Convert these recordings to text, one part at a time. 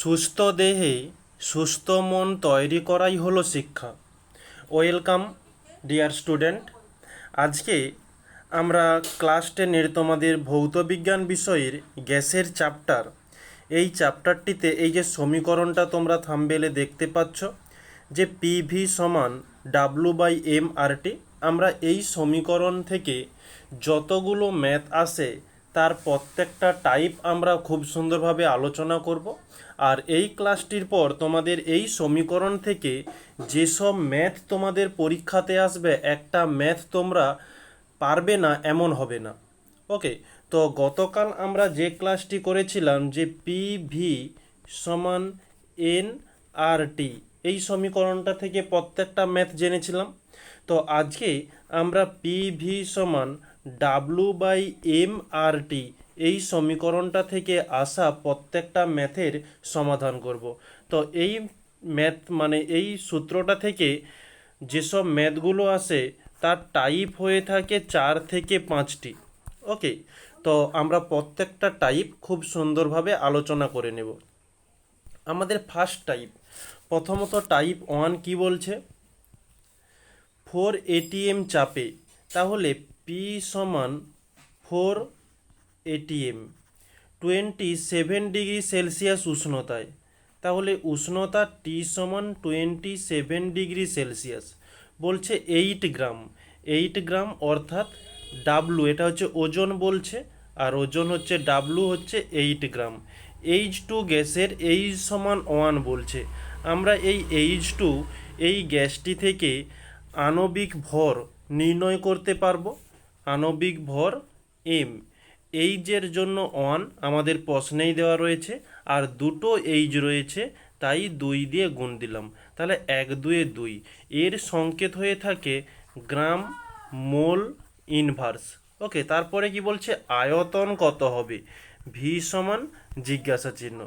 সুস্থ দেহে সুস্থ মন তৈরি করাই হলো শিক্ষা। Welcome dear student. আজকে আমরা ক্লাস 10-এর তোমাদের ভৌতবিজ্ঞান বিষয়ের গ্যাসের চ্যাপ্টার, এই চ্যাপ্টারটিতে এই যে সমীকরণটা তোমরা থাম্বনেলে দেখতে পাচ্ছ যে পিভি সমান W/m/T, আমরা এই সমীকরণ থেকে যতগুলো ম্যাথ আসে তার প্রত্যেকটা টাইপ আমরা খুব সুন্দরভাবে আলোচনা করব। আর এই ক্লাসটির পর তোমাদের এই সমীকরণ থেকে যেসব ম্যাথ তোমাদের পরীক্ষাতে আসবে, একটা ম্যাথ তোমরা পারবে না এমন হবে না। ওকে, তো গতকাল আমরা যে ক্লাসটি করেছিলাম যে পিভি সমান এনআরটি, এই সমীকরণটা থেকে প্রত্যেকটা ম্যাথ জেনেছিলাম। তো আজকে আমরা পিভি সমান W/m/T এই সমীকরণটা থেকে আসা প্রত্যেকটা ম্যাথের সমাধান করব। তো এই ম্যাথ মানে এই সূত্রটা থেকে যেসব ম্যাথগুলো আসে তার টাইপ হয়ে থাকে 4 থেকে 5টি। ওকে, তো আমরা প্রত্যেকটা টাইপ খুব সুন্দরভাবে আলোচনা করে নেব। আমাদের ফার্স্ট টাইপ, প্রথমত টাইপ 1 কি বলছে, 4 ATM চাপে, তাহলে P সমান 4 ATM 27 ডিগ্রি সেলসিয়াস উষ্ণতায়, তাহলে উষ্ণতা T সমান 27 ডিগ্রি সেলসিয়াস। বলছে 8 গ্রাম অর্থাৎ ডাব্লু, এটা হচ্ছে ওজন বলছে, আর ওজন হচ্ছে ডাব্লু হচ্ছে 8 গ্রাম। H2 গ্যাসের H সমান 1 বলছে। আমরা এই H2 এই গ্যাসটি থেকে আণবিক ভর নির্ণয় করতে পারবো। আণবিক ভর M, এইচের জন্য 1 আমাদের প্রশ্নেই দেওয়া রয়েছে, আর দুটো এইচ রয়েছে তাই 2 দিয়ে গুণ দিলাম, তাহলে 1 2 2। এর সংকেত হয়ে থাকে গ্রাম মোল ইনভার্স। ওকে, তারপরে কি বলছে আয়তন কত হবে, ভি সমান জিজ্ঞাসা চিহ্ন।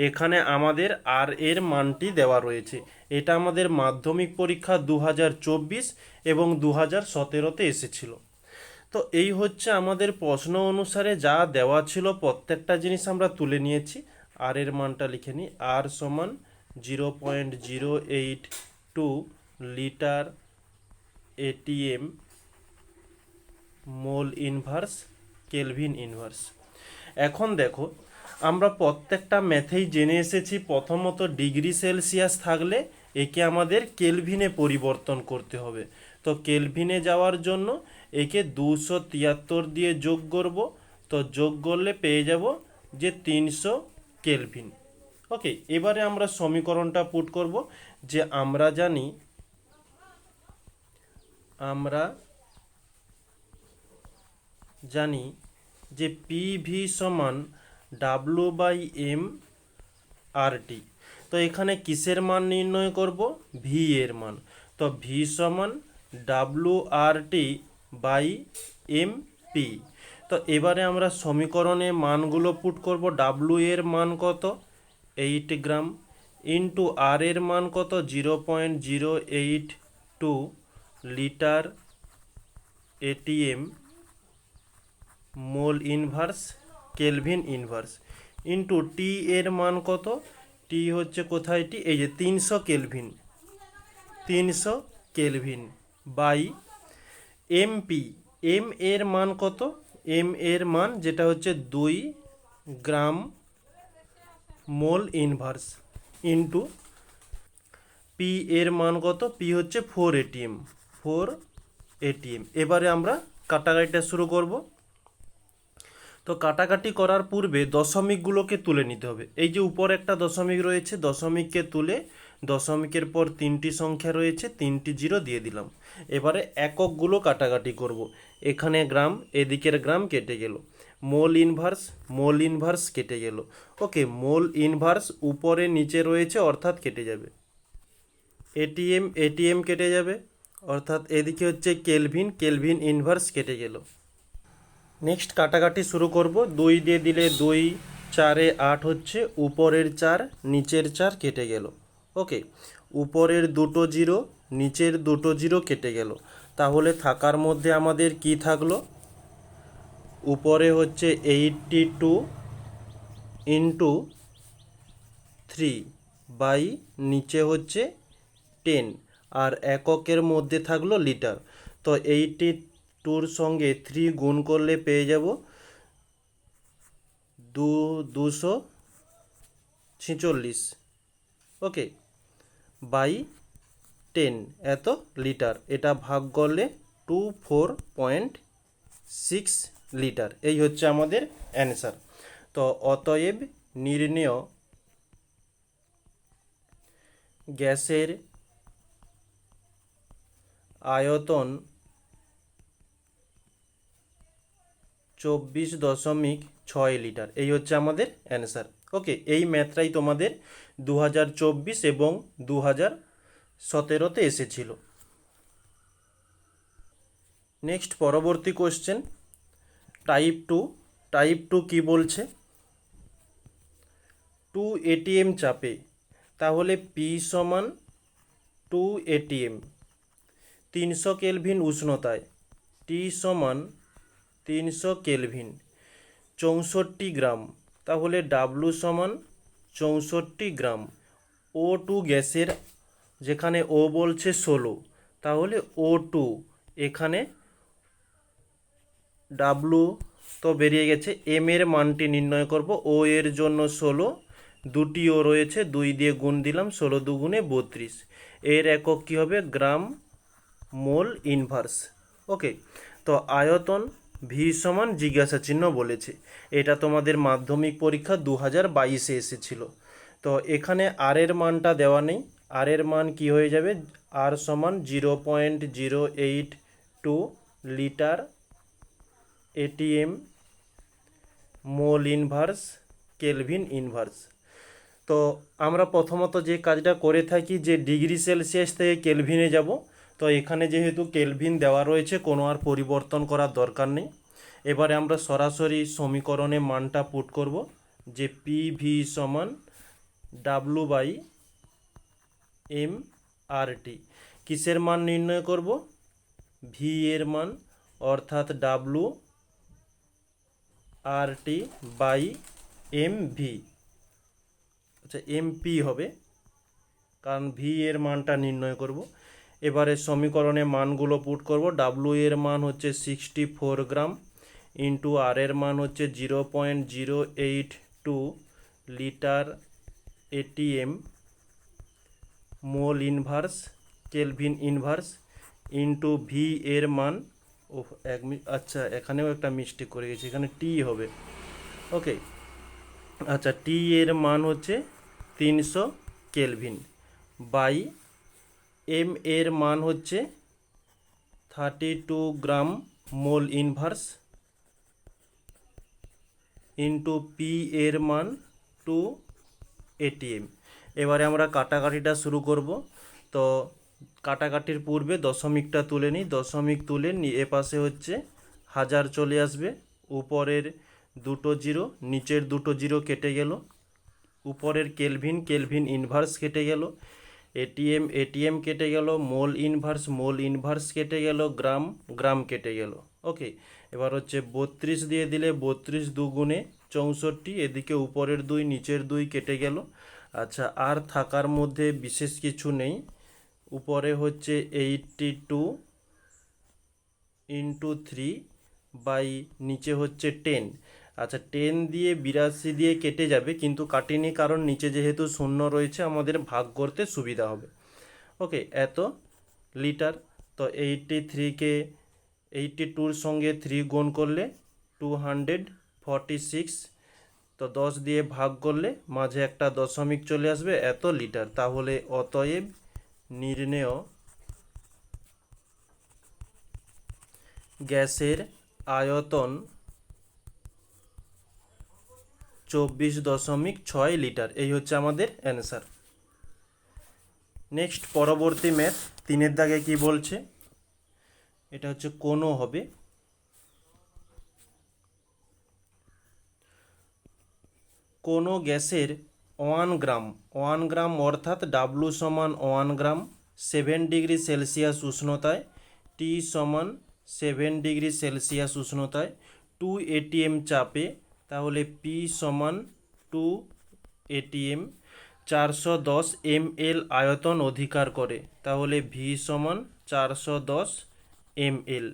এখানে আমাদের আর এর মানটি দেওয়া রয়েছে। এটা আমাদের মাধ্যমিক পরীক্ষা 2024 এবং 2017-তে এসেছিল। তো এই হচ্ছে আমাদের প্রশ্ন অনুসারে যা দেওয়া ছিল প্রত্যেকটা জিনিস আমরা তুলে নিয়েছি। আর এর মানটা লিখে নিই, আর সমান 0.082 litre ATM mole inverse kelvin inverse. এখন দেখো, আমরা প্রত্যেকটা ম্যাথেই জেনে এসেছি প্রথমত ডিগ্রি সেলসিয়াস থাকলে একে আমাদের কেলভিনে পরিবর্তন করতে হবে। তো কেলভিনে যাওয়ার জন্য একে 273 দিয়ে যোগ করব। তো যোগ করলে পেয়ে যাব যে 300 কেলভিন। ওকে, এবারে আমরা সমীকরণটা পুট করব যে আমরা জানি যে পিভি সমান W/m/T। তো এখানে কিসের মান নির্ণয় করব, ভি এর মান। তো ভি সমান W/RT/MP। তো এবারে আমরা সমীকরণে মানগুলো পুট করব। W এর মান কত, 8 গ্রাম, ইন্টু আর এর মান কত, 0.082 litre ATM mole inverse kelvin inverse, into T এর মান কত, টি হচ্ছে কোথায় টি, এই যে 300 kelvin, 300 kelvin by MP. M এর মান কত, এম এর মান যেটা হচ্ছে 2 gram mole inverse, into P এর মান কত, পি হচ্ছে 4 ATM, 4 ATM। এবারে আমরা কাটাকাটিটা শুরু করব। তো কাটাকাটি করার পূর্বে দশমিকগুলোকে তুলে নিতে হবে। এই যে উপর একটা দশমিক রয়েছে, দশমিককে তুলে দশমিকের পর 3টি সংখ্যা রয়েছে, 3টি জিরো দিয়ে দিলাম। এবারে এককগুলো কাটাকাটি করব। এখানে গ্রাম, এদিকের গ্রাম কেটে গেল, মোল ইনভার্স কেটে গেল। ওকে, মোল ইনভার্স উপরে নিচে রয়েছে অর্থাৎ কেটে যাবে। এটিএম কেটে যাবে, অর্থাৎ এদিকে হচ্ছে কেলভিন ইনভার্স কেটে গেল। নেক্সট কাটাকাটি শুরু করব। 2 দিয়ে দিলে 2, 4 8 হচ্ছে, উপরের 4 নিচের 4 কেটে গেল। ওকে, উপরের দুটো জিরো নিচের দুটো জিরো কেটে গেল, তাহলে থাকার মধ্যে আমাদের কি থাকলো, উপরে হচ্ছে 82 ইন্টু 3 বাই নিচে হচ্ছে 10, আর এককের মধ্যে থাকলো লিটার। তো 82-র সঙ্গে 3 গুণ করলে পেয়ে যাব 246, ওকে, বাই 10 এত লিটার। এটা ভাগ করলে 24.6 লিটার। এই হচ্ছে আমাদের অ্যান্সার। তো অতএব নির্ণেয় গ্যাসের আয়তন 24.6 লিটার। এই হচ্ছে আমাদের অ্যান্সার। ওকে, এই ম্যাথটাই তোমাদের 2024 এবং 2017-তে এসেছিল। নেক্সট পরবর্তী কোশ্চেন, টাইপ টু কি বলছে? 2 ATM চাপে, তাহলে পি সমান 2 ATM। 300 কেলভিন উষ্ণতায় টি সমান 300 কেলভিন। 64 গ্রাম, তাহলে ডাব্লু সমান 64 গ্রাম। O2 গ্যাসের, যেখানে ও বলছে 16, তাহলে O2 এখানে ডাব্লু তো বেরিয়ে গেছে, এম এর মানটি নির্ণয় করব। ও এর জন্য 16, দুটি ও রয়েছে, 2 দিয়ে গুণ দিলাম, 16 দুগুণে 32। এর একক কী হবে? গ্রাম মোল ইনভার্স। ওকে, তো আয়তন ভি সমান জিজ্ঞাসা চিহ্ন বলেছে। এটা তোমাদের মাধ্যমিক পরীক্ষা 2022-এ এসেছিল। তো এখানে আর এর মানটা দেওয়া নেই। আর এর মান কি হয়ে যাবে? আর সমান 0.082 litre ATM mole inverse kelvin inverse. তো আমরা প্রথমত যে কাজটা করে থাকি, যে ডিগ্রি সেলসিয়াস থেকে কেলভিনে যাব। তো এখানে যেহেতু কেলভিন দেওয়া রয়েছে, কোনো আর পরিবর্তন করার দরকার নেই। এবারে আমরা সরাসরি সমীকরণে মানটা পুট করব, যে পি ভি সমান W by M R T. কিসের মান নির্ণয় করব? ভি এর মান, অর্থাৎ W R T by M V. আচ্ছা, এমপি হবে, কারণ ভি এর মানটা নির্ণয় করব। এবারে সমীকরণে মানগুলো পুট করব। ডাব্লু এর মান হচ্ছে 64 গ্রাম, ইন্টু আর এর মান হচ্ছে 0.082 litre ATM mole inverse kelvin inverse, into V এর মান, ও আচ্ছা এখানেও একটা মিস্টেক করে গেছি, এখানে টি হবে। ওকে, আচ্ছা, টি এর মান হচ্ছে 300 কেলভিন, বাই এম এর মান হচ্ছে 32 গ্রাম মোল ইনভার্স, ইন্টু পি এর মান 2 এটিএম। এবারে আমরা কাটাকাটিটা শুরু করব। তো কাটাকাটির পূর্বে দশমিকটা তুলে নিই। দশমিক তুলে এ পাশে হচ্ছে হাজার চলে আসবে, উপরের দুটো জিরো, নিচের দুটো জিরো কেটে গেল, উপরের কেলভিন কেলভিন ইনভার্স কেটে গেল, এটিএম এটিএম কেটে গেল, মোল ইনভার্স কেটে গেল, গ্রাম গ্রাম কেটে গেল। ওকে, এবার হচ্ছে 32 দিয়ে দিলে 32 দুগুণে 64, এদিকে উপরের 2 নিচের 2 কেটে গেল। আচ্ছা, আর থাকার মধ্যে বিশেষ কিছু নেই। উপরে হচ্ছে 82 ইন্টু 3 বাই নিচে হচ্ছে 10। আচ্ছা, 10 দিয়ে 82 দিয়ে কেটে যাবে, কিন্তু কাটিনি, কারণ নিচে যেহেতু শূন্য রয়েছে আমাদের ভাগ করতে সুবিধা হবে। ওকে, এত লিটার। তো 83-কে 82-র সঙ্গে 3 গুণ করলে 246, তো 10 দিয়ে ভাগ করলে মাঝে একটা দশমিক চলে আসবে, এত লিটার। তাহলে অতএব নির্ণেয় গ্যাসের আয়তন 24.6 লিটার। এই হচ্ছে আমাদের অ্যান্সার। নেক্সট পরবর্তী ম্যাথ, 3-এর দাগে কি বলছে? এটা হচ্ছে কোনো হবে। কোনো গ্যাসের 1 গ্রাম অর্থাৎ ডাব্লু সমান 1 গ্রাম 7 ডিগ্রি সেলসিয়াস উষ্ণতায়, টি সমান 7 ডিগ্রি সেলসিয়াস উষ্ণতায় 2 এটিএম চাপে, তাহলে পি সমান 2 এটিএম। 410 ml আয়তন অধিকার করে, তাহলে ভি সমান 410 ml।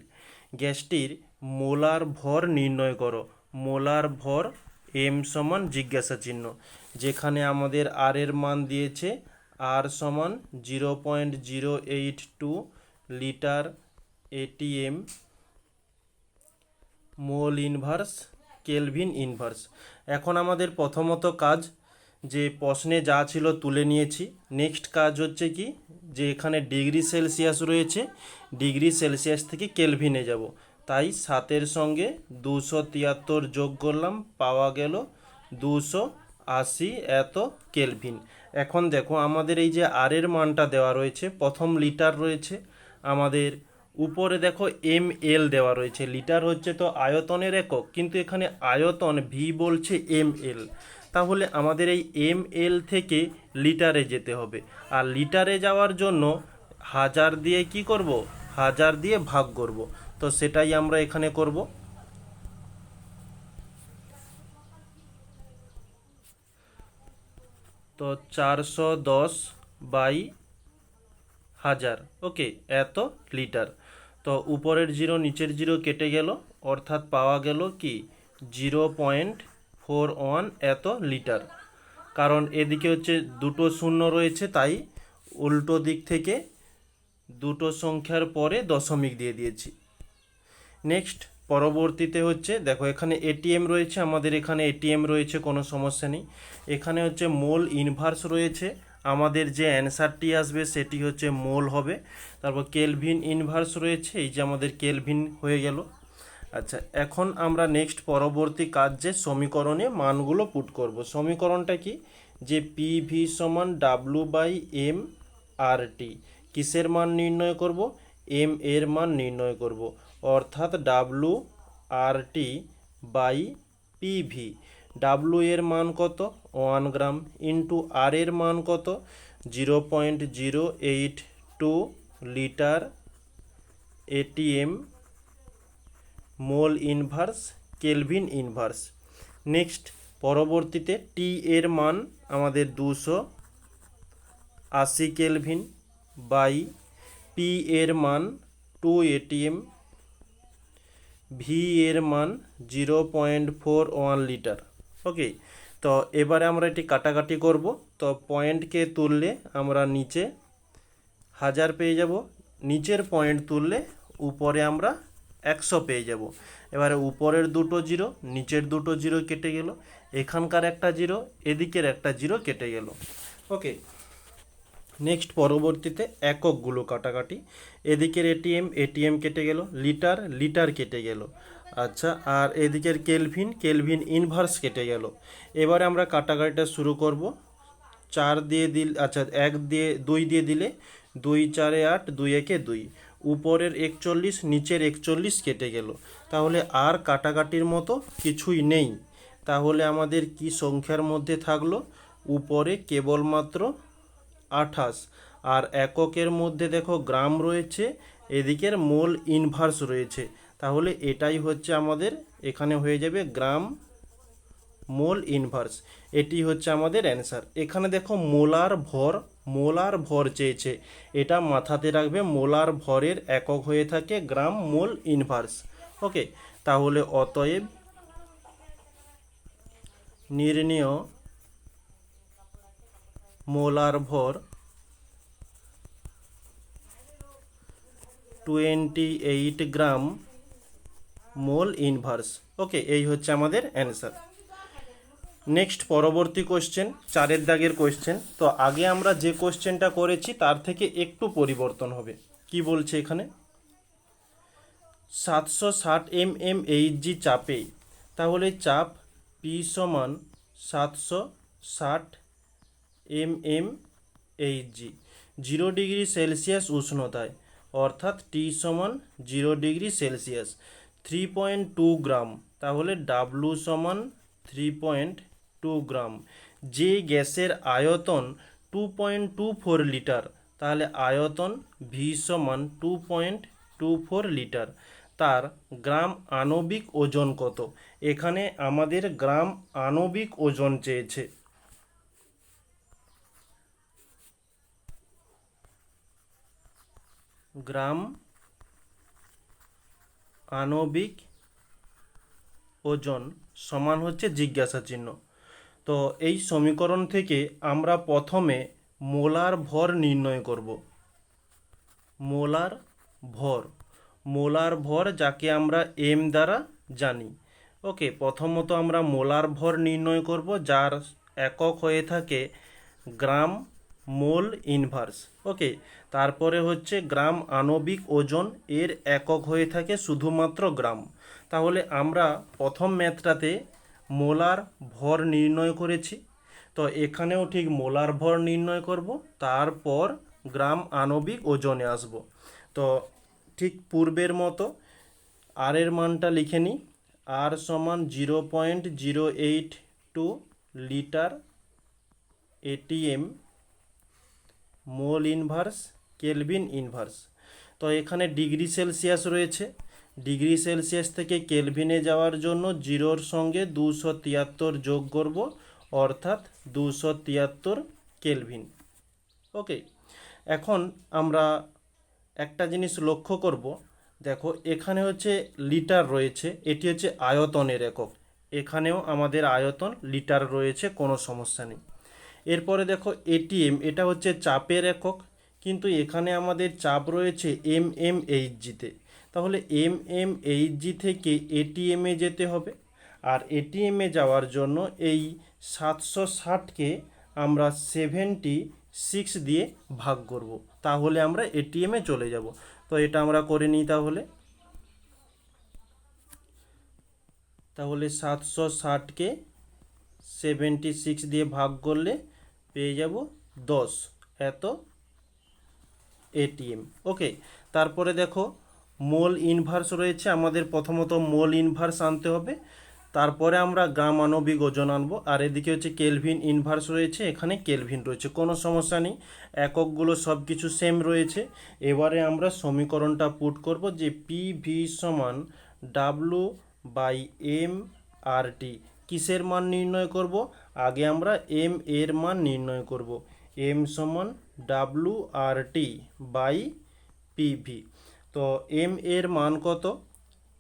গ্যাসটির মোলার ভর নির্ণয় করো। মোলার ভর এম সমান জিজ্ঞাসা চিহ্ন, যেখানে আমাদের আর এর মান দিয়েছে আর সমান 0.082 litre ATM mole inverse kelvin inverse. এখন আমাদের প্রথমত কাজ, যে প্রশ্নে যা ছিল তুলে নিয়েছি। নেক্সট কাজ হচ্ছে কি, যে এখানে ডিগ্রি সেলসিয়াস রয়েছে, ডিগ্রি সেলসিয়াস থেকে কেলভিনে যাব, তাই 7-এর সঙ্গে 273 যোগ করলাম, পাওয়া গেল 280 এত কেলভিন। এখন দেখো আমাদের এই যে আর এর মানটা দেওয়া রয়েছে, প্রথম লিটার রয়েছে, আমাদের উপরে দেখো এম এল দেওয়া রয়েছে। লিটার হচ্ছে তো আয়তনের একক, কিন্তু এখানে আয়তন ভি বলছে এম এল, তাহলে আমাদের এই এম এল থেকে লিটারে যেতে হবে। আর লিটারে যাওয়ার জন্য 1000 দিয়ে কি করব, 1000 দিয়ে ভাগ করব। তো সেটাই আমরা এখানে করব। তো 410/1000, ওকে, এত লিটার। তো উপরের জিরো নিচের জিরো কেটে গেল, অর্থাৎ পাওয়া গেল কি 0.41 এত লিটার। কারণ এদিকে হচ্ছে দুটো শূন্য রয়েছে, তাই উল্টো দিক থেকে দুটো সংখ্যার পরে দশমিক দিয়ে দিয়েছি। নেক্সট পরবর্তীতে হচ্ছে দেখো এখানে এটিএম রয়েছে, আমাদের এখানে এটিএম রয়েছে, কোনো সমস্যা নেই। এখানে হচ্ছে মোল ইনভার্স রয়েছে, আমাদের যে অ্যান্সারটি আসবে সেটি হচ্ছে মোল হবে। তারপর কেলভিন ইনভার্স রয়েছে, এই যে আমাদের কেলভিন হয়ে গেল। আচ্ছা, এখন আমরা নেক্সট পরবর্তী কাজ, যে সমীকরণে মানগুলো পুট করব। সমীকরণটা কি, যে পিভি সমান W/m RT, কিসের মান নির্ণয় করব, এম এর মান নির্ণয় করব, অর্থাৎ WRT/PV। ডাব্লু এর মান কত, 1 গ্রাম, ইন্টু আর এর মান কত, 0.082 litre ATM mole inverse kelvin inverse. Next পরবর্তীতে টি এর মান আমাদের 280 কেলভিন বাই পি এর মান 2 এটিএম, ভি এর মান 0.41 লিটার। ওকে, তো এবারে আমরা এটি কাটাকাটি করব। তো পয়েন্টকে তুললে আমরা নিচে 1000 পেয়ে যাব, নিচের পয়েন্ট তুললে উপরে আমরা 100 পেয়ে যাব। এবারে উপরের দুটো জিরো নিচের দুটো জিরো কেটে গেল, এখানকার একটা জিরো এদিকের একটা জিরো কেটে গেল। ওকে, নেক্সট পরবর্তীতে এককগুলো কাটাকাটি, এদিকের এটিএম কেটে গেল, লিটার লিটার কেটে গেল। আচ্ছা, আর এদিকের কেলভিন ইনভার্স কেটে গেল। এবারে আমরা কাটাকাটিটা শুরু করব। 4 দিয়ে আচ্ছা 2 দিয়ে দিলে 2 4 8, 2 1 2, উপরের 41 নিচের 41 কেটে গেল। তাহলে আর কাটাকাটির মতো কিছুই নেই। তাহলে আমাদের কি সংখ্যার মধ্যে থাকলো, উপরে কেবলমাত্র 28, আর এককের মধ্যে দেখো গ্রাম রয়েছে, এদিকের মোল ইনভার্স রয়েছে, তাহলে এটাই হচ্ছে আমাদের এখানে হয়ে যাবে গ্রাম মোল ইনভার্স। এটি হচ্ছে আমাদের অ্যান্সার। এখানে দেখো মোলার ভর চেয়েছে, এটা মাথাতে রাখবে, মোলার ভরের একক হয়ে থাকে গ্রাম মোল ইনভার্স। ওকে, তাহলে অতএব নির্ণেয় মোলার ভর 28 গ্রাম মোল ইনভার্স। ওকে, এই হচ্ছে আমাদের অ্যান্সার। নেক্সট পরবর্তী কোশ্চেন, 4 দাগের কোশ্চেন। তো আগে আমরা যে কোশ্চেনটা করেছি তার থেকে একটু পরিবর্তন হবে। কি বলছে এখানে, 760 mm এইচজি চাপে, তাহলে চাপ পি সমান 760 mm এইচজি 0 ডিগ্রি সেলসিয়াস উষ্ণতায়, অর্থাৎ টি সমান 0 ডিগ্রি সেলসিয়াস, 3.2 গ্রাম, তাহলে ডাব্লু সমান 3.2 গ্রাম। যে গ্যাসের আয়তন 2.24 লিটার, তাহলে আয়তন ভি সমান 2.24 লিটার, তার গ্রাম আণবিক ওজন কত। এখানে আমাদের গ্রাম আণবিক ওজন চেয়েছে। গ্রাম আণবিক ওজন সমান হচ্ছে জিজ্ঞাসা চিহ্ন। তো এই সমীকরণ থেকে আমরা প্রথমে মোলার ভর নির্ণয় করব। মোলার ভর, মোলার ভর যাকে আমরা এম দ্বারা জানি। ওকে, প্রথমত আমরা মোলার ভর নির্ণয় করব, যার একক হয়ে থাকে গ্রাম মোল ইনভার্স। ওকে, তারপরে হচ্ছে গ্রাম আণবিক ওজন, এর একক হয়ে থাকে শুধুমাত্র গ্রাম। তাহলে আমরা প্রথম ম্যাথটাতে মোলার ভর নির্ণয় করেছি, তো এখানেও ঠিক মোলার ভর নির্ণয় করব, তারপর গ্রাম আণবিক ওজনে আসব। তো ঠিক পূর্বের মতো আর এর মানটা লিখে নিই। আর সমান 0.082 litre ATM mole inverse kelvin inverse. তো এখানে ডিগ্রি সেলসিয়াস রয়েছে, ডিগ্রি সেলসিয়াস থেকে কেলভিনে যাওয়ার জন্য জিরোর সঙ্গে 273 যোগ করব, অর্থাৎ 273 কেলভিন। ওকে, এখন আমরা একটা জিনিস লক্ষ্য করব, দেখো এখানে হচ্ছে লিটার রয়েছে, এটি হচ্ছে আয়তনের একক, এখানেও আমাদের আয়তন লিটার রয়েছে, কোনো সমস্যা নেই। এরপরে দেখো এটিএম, এটা হচ্ছে চাপের একক, কিন্তু এখানে আমাদের চাপ রয়েছে এমএমএইচজিতে। তাহলে এমএমএইচজি থেকে এটিএমে যেতে হবে, আর এটিএমে যাওয়ার জন্য এই 760কে আমরা 76 দিয়ে ভাগ করব, তাহলে আমরা এটিএমে চলে যাব। তো এটা আমরা করে নিই। তাহলে 760কে 76 দিয়ে ভাগ করলে পেয়ে যাব 10 এত এটিএম। ওকে, তারপরে দেখো মোল ইনভার্স রয়েছে, আমাদের প্রথমত মোল ইনভার্স আনতে হবে, তারপরে আমরা গ্রাম আণবিক ওজন আনবো। আর এদিকে হচ্ছে কেলভিন ইনভার্স রয়েছে, এখানে কেলভিন রয়েছে, কোনো সমস্যা নেই, এককগুলো সব কিছু সেম রয়েছে। এবারে আমরা সমীকরণটা পুট করব যে পি ভি সমান W by M R T. কিসের মান নির্ণয় করব? আগে আমরা এম এর মান নির্ণয় করব। এম সমান W R T by PV. তো এম এর মান কত?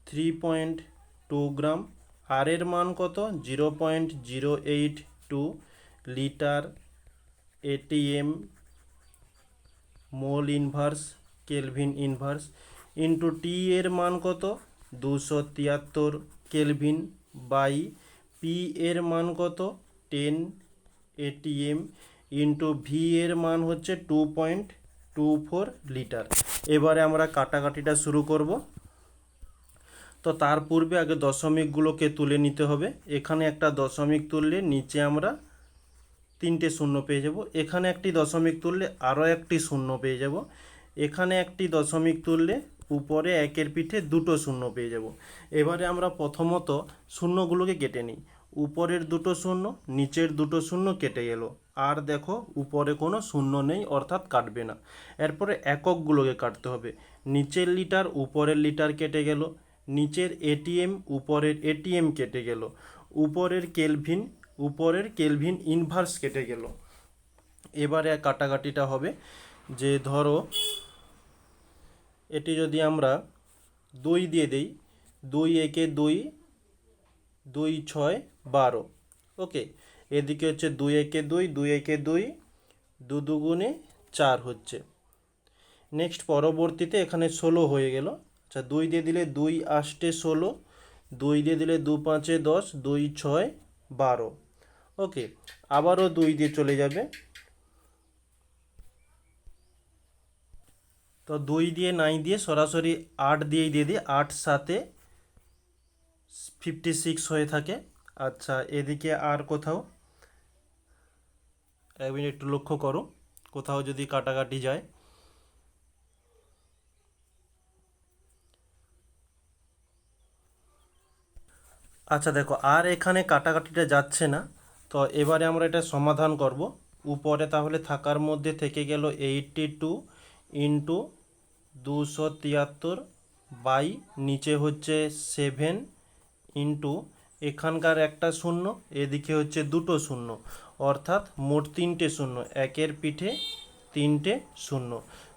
3.2 গ্রাম। আর এর মান কত? 0.082 litre ATM mole inverse kelvin inverse into T এর মান কত? 273 কেলভিন বাই পি এর মান কত? 10 এটিএম ইন্টু ভি এর মান হচ্ছে 2.24 লিটার। এবারে আমরা কাটাকাটিটা শুরু করব। তো তার পূর্বে আগে দশমিকগুলোকে তুলে নিতে হবে। এখানে একটা দশমিক তুললে নিচে আমরা 3টে শূন্য পেয়ে যাব, এখানে একটি দশমিক তুললে আরও একটি শূন্য পেয়ে যাব, এখানে একটি দশমিক তুললে উপরে একের পিঠে 2টো শূন্য পেয়ে যাব। এবারে আমরা প্রথমত শূন্যগুলোকে কেটে নিই। উপরের 2টো শূন্য, নিচের 2টো শূন্য কেটে গেল, আর দেখো উপরে কোনো শূন্য নেই, অর্থাৎ কাটবে না। এরপরে এককগুলোকে কাটতে হবে। নিচের লিটার উপরের লিটার কেটে গেল, নিচের এটিএম উপরের এটিএম কেটে গেল, উপরের কেলভিন ইনভার্স কেটে গেল। এবারে কাটাকাটিটা হবে যে ধরো এটি যদি আমরা 2 দিয়ে দেই, 2 একে 2, 2 6 12। ওকে, এদিকে হচ্ছে 2 একে 2, 2 একে 2, 2 দুগুণে 4 হচ্ছে। নেক্সট পরবর্তীতে এখানে 16 হয়ে গেল। আচ্ছা, 2 দিয়ে দিলে 2 8 16, 2 দিয়ে দিলে 2 5 10, 2 6 12। ওকে, আবারও 2 দিয়ে চলে যাবে। তো 2 দিয়ে নাই দিয়ে সরাসরি 8 দিয়েই দিয়ে দিই, 8 7 56 হয়ে থাকে। আচ্ছা, এদিকে আর কোথাও এক মিনিট একটু লক্ষ্য করো, কোথাও যদি কাটাকাটি যায়। আচ্ছা দেখো, আর এখানে কাটাকাটিটা যাচ্ছে না। তো এবারে আমরা এটা সমাধান করব। উপরে তাহলে থাকার মধ্যে থেকে গেল 82 ইন্টু 273 বাই নিচে হচ্ছে 7 ইন্টু এখানকার একটা শূন্য, এদিকে হচ্ছে 2টো শূন্য, অর্থাৎ মোট 3টে শূন্য, একের পিঠে 3টে শূন্য।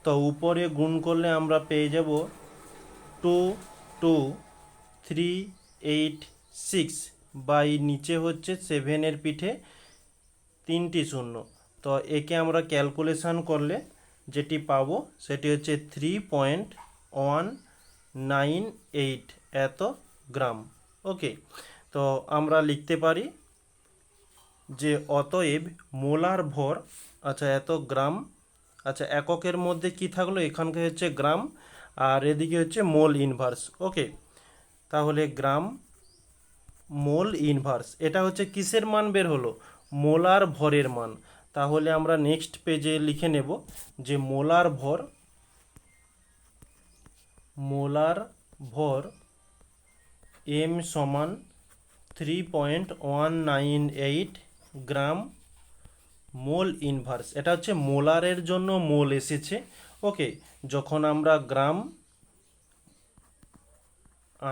তো উপরে গুণ করলে আমরা পেয়ে যাব 22386 বাই নিচে হচ্ছে 7-এর পিঠে 3টি শূন্য। তো একে আমরা ক্যালকুলেশন করলে যেটি পাবো সেটি হচ্ছে 3.198 এত গ্রাম। ওকে, তো আমরা লিখতে পারি যে অতএব মোলার ভর, আচ্ছা এত গ্রাম, আচ্ছা এককের মধ্যে কি থাকলো, এখানকার হচ্ছে গ্রাম আর এদিকে হচ্ছে মোল ইনভার্স। ওকে, তাহলে গ্রাম মোল ইনভার্স, এটা হচ্ছে কিসের মান বের হলো, মোলার ভরের মান। তাহলে আমরা নেক্সট পেজে লিখে নেব যে মোলার ভর এম সমান 3.198 গ্রাম মোল ইনভার্স। এটা হচ্ছে মোলারের জন্য মোল এসেছে। ওকে, যখন আমরা গ্রাম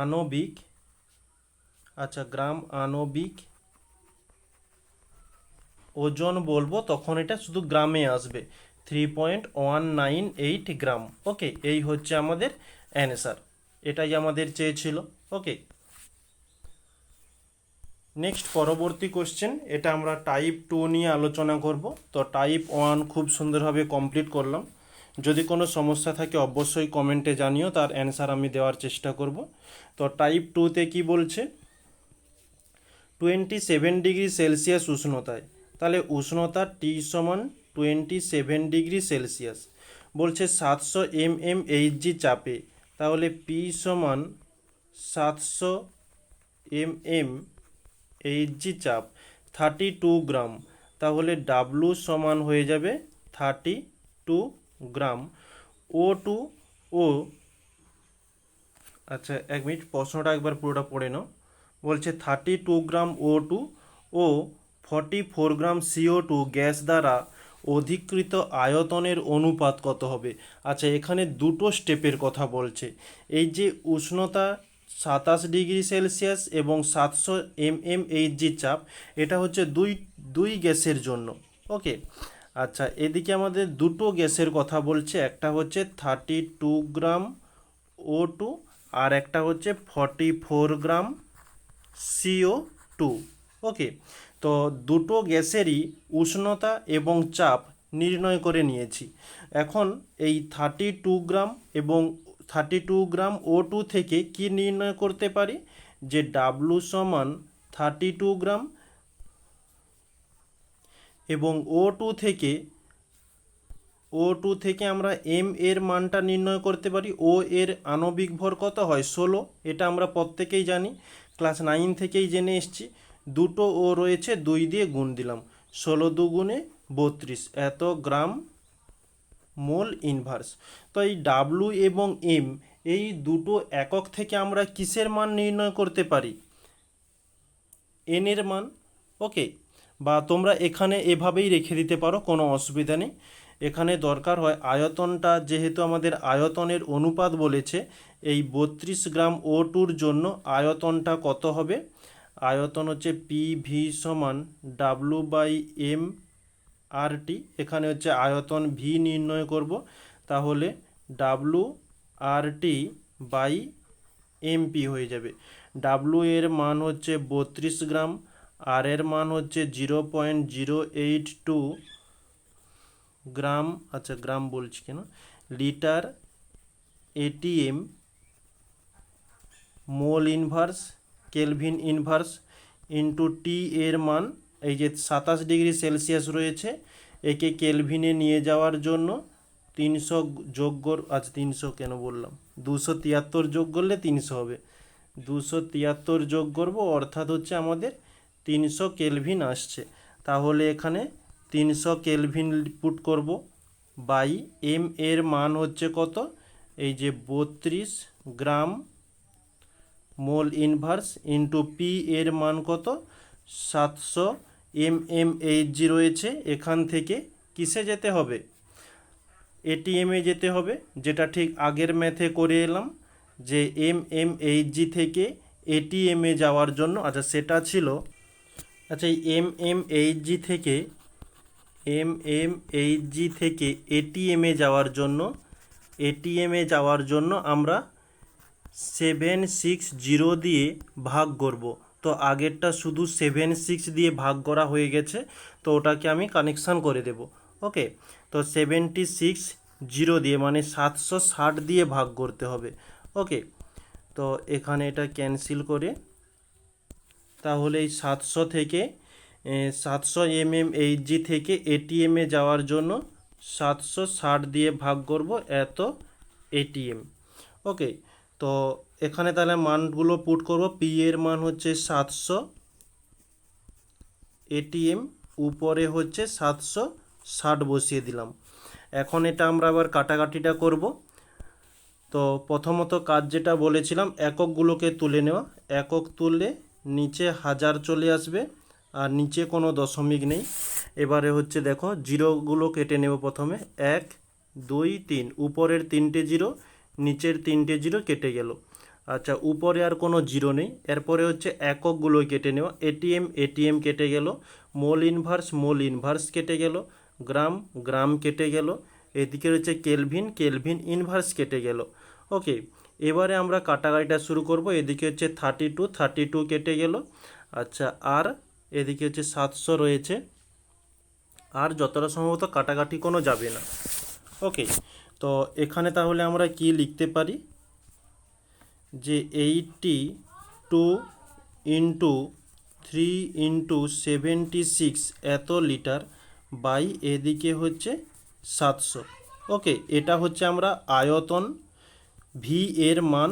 আণবিক, আচ্ছা গ্রাম আণবিক ওজন বলবো তখন এটা শুধু গ্রামে আসবে, 3.198 গ্রাম। ওকে, এই হচ্ছে আমাদের অ্যান্সার, এটাই আমাদের চেয়েছিল। ওকে, নেক্সট পরবর্তী কোশ্চেন, এটা আমরা টাইপ 2 নিয়ে আলোচনা করব। তো টাইপ 1 খুব সুন্দরভাবে কমপ্লিট করলাম। যদি কোনো সমস্যা থাকে অবশ্যই কমেন্টে জানিও, তার অ্যান্সার আমি দেওয়ার চেষ্টা করব। তো টাইপ 2তে কি বলছে, 27 ডিগ্রি সেলসিয়াস উষ্ণতায়, তাহলে উষ্ণতা টি সমান 27 ডিগ্রি সেলসিয়াস, বলছে 700 mmHg চাপে, তাহলে পি সমান 700 mmHg চাপ, 32 গ্রাম, তাহলে ডাব্লু সমান হয়ে যাবে 32 গ্রাম। O2 ও, আচ্ছা এক মিনিট প্রশ্নটা একবার পুরোটা পড়ে নাও। বলছে 32 গ্রাম O2 ও 44 গ্রাম CO2 গ্যাস দ্বারা অধিকৃত আয়তনের অনুপাত কত হবে। আচ্ছা এখানে দুটো স্টেপের কথা বলছে, এই যে উষ্ণতা 27 ডিগ্রি সেলসিয়াস এবং 700 mmHg চাপ, এটা হচ্ছে দুই গ্যাসের জন্য। ওকে, আচ্ছা এদিকে আমাদের দুটো গ্যাসের কথা বলছে, একটা হচ্ছে 32 গ্রাম O2 আর একটা হচ্ছে 44 গ্রাম CO2। ওকে, তো দুটো গ্যাসেরই উষ্ণতা এবং চাপ নির্ণয় করে নিয়েছি। এখন এই 32 গ্রাম এবং 32 গ্রাম O2 থেকে কি নির্ণয় করতে পারি, যে ডাব্লু সমান 32 গ্রাম এবং O2 থেকে আমরা এম এর মানটা নির্ণয় করতে পারি। ও এর আণবিক ভর কত হয়, 16, এটা আমরা প্রত্যেকেই জানি, ক্লাস 9 থেকেই জেনে এসছি। দুটো ও রয়েছে, 2 দিয়ে গুণ দিলাম, 16 দুগুণে 32 এত গ্রাম মোল ইনভার্স। তো এই ডাব্লু এবং এম এই দুটো একক থেকে আমরা কিসের মান নির্ণয় করতে পারি, এন এর মান। ওকে, বা তোমরা এখানে এভাবেই রেখে দিতে পারো, কোনো অসুবিধা নেই। এখানে দরকার হয় আয়তনটা, যেহেতু আমাদের আয়তনের অনুপাত বলেছে, এই 32 গ্রাম O2-র জন্য আয়তনটা কত হবে, আয়তন হচ্ছে PV সমান W/M/RT। এখানে হচ্ছে আয়তন ভি নির্ণয় করব, তাহলে W/RT/MP হয়ে যাবে। ডাব্লু এর মান হচ্ছে 32 গ্রাম, আর এর মান হচ্ছে 0.082 গ্রাম, আচ্ছা গ্রাম বলছি কেন, litre ATM mole inverse kelvin inverse into T এর মান, এই যে 27 ডিগ্রি সেলসিয়াস রয়েছে, একে কেলভিনে নিয়ে যাওয়ার জন্য 300 যোগ, আচ্ছা 300 কেন বললাম, 273 যোগ করলে 300 হবে, 273 যোগ করব, অর্থাৎ হচ্ছে আমাদের 300 কেলভিন আসছে। তাহলে এখানে 300 কেলভিন পুট করব, বাই এম এর মান হচ্ছে কত, এই যে 32 গ্রাম মোল ইনভার্স ইন্টু পি এর মান কত, 700 mmHg রয়েছে, এখান থেকে কিসে যেতে হবে, এটিএমে যেতে হবে, যেটা ঠিক আগের ম্যাথে করে এলাম, যে mmHg থেকে এটিএমে যাওয়ার জন্য, আচ্ছা সেটা ছিল, আচ্ছা এই mmHg থেকে এমএমএইচজি থেকে এটিএমে যাওয়ার জন্য আমরা 760 দিয়ে ভাগ করব। তো আগেরটা শুধু 76 দিয়ে ভাগ করা হয়ে গেছে, তো ওটাকে আমি কানেকশান করে দেব। ওকে, তো 760 দিয়ে মানে 760 দিয়ে ভাগ করতে হবে। ওকে, তো এখানে এটা ক্যান্সেল করে তাহলে এই 700 এমএমএইচজি থেকে এটিএমে যাওয়ার জন্য 760 দিয়ে ভাগ করব এত এটিএম। ওকে, তো এখানে তাহলে মানগুলো পুট করব। পি এর মান হচ্ছে 700, এটিএম উপরে হচ্ছে 760 বসিয়ে দিলাম। এখন এটা আমরা আবার কাটাকাটিটা করব। তো প্রথমত কাজ যেটা বলেছিলাম, এককগুলোকে তুলে নেওয়া। একক তুললে নিচে হাজার চলে আসবে আর নিচে কোনো দশমিক নেই। এবারে হচ্ছে দেখো জিরোগুলো কেটে নেব। প্রথমে 1 2 3, উপরের 3টে জিরো, নিচের 3টে জিরো কেটে গেল। আচ্ছা, উপরে আর কোনো জিরো নেই। এরপরে হচ্ছে এককগুলো কেটে নেওয়া। এটিএম কেটে গেল, মোল ইনভার্স কেটে গেল, গ্রাম কেটে গেল, এদিকে হচ্ছে কেলভিন ইনভার্স কেটে গেল। ওকে, এবারে আমরা কাটাকাটিটা শুরু করব। এদিকে হচ্ছে 32 কেটে গেল। আচ্ছা, আর এদিকে হচ্ছে 700 রয়েছে, আর যতটা সম্ভবত কাটাকাটি কোনো যাবে না। ওকে, তো এখানে তাহলে আমরা কি লিখতে পারি যে 82 ইন্টু 3 ইন্টু 76 এত লিটার বাই এদিকে হচ্ছে 700। ওকে, এটা হচ্ছে আমরা আয়তন ভি এর মান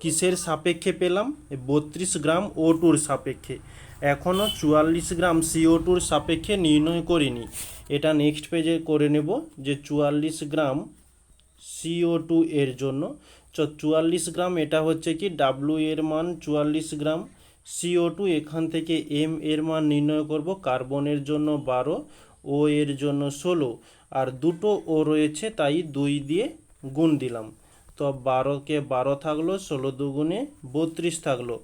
কিসের সাপেক্ষে পেলাম? 32 গ্রাম O2 সাপেক্ষে। এখনও 44 গ্রাম CO2 সাপেক্ষে নির্ণয় করিনি, এটা নেক্সট পেজে করে নেব যে 44 গ্রাম CO2 এর জন্য। 44 গ্রাম এটা হচ্ছে কি W এর মান 44 গ্রাম, CO2 এখান থেকে M এর মান নির্ণয় করব। কার্বনের জন্য 12, O এর জন্য 16, আর দুটো O রয়েছে তাই 2 দিয়ে গুণ দিলাম। তো 12কে 12 থাকলো, 16 দুগুণে 32 থাকলো,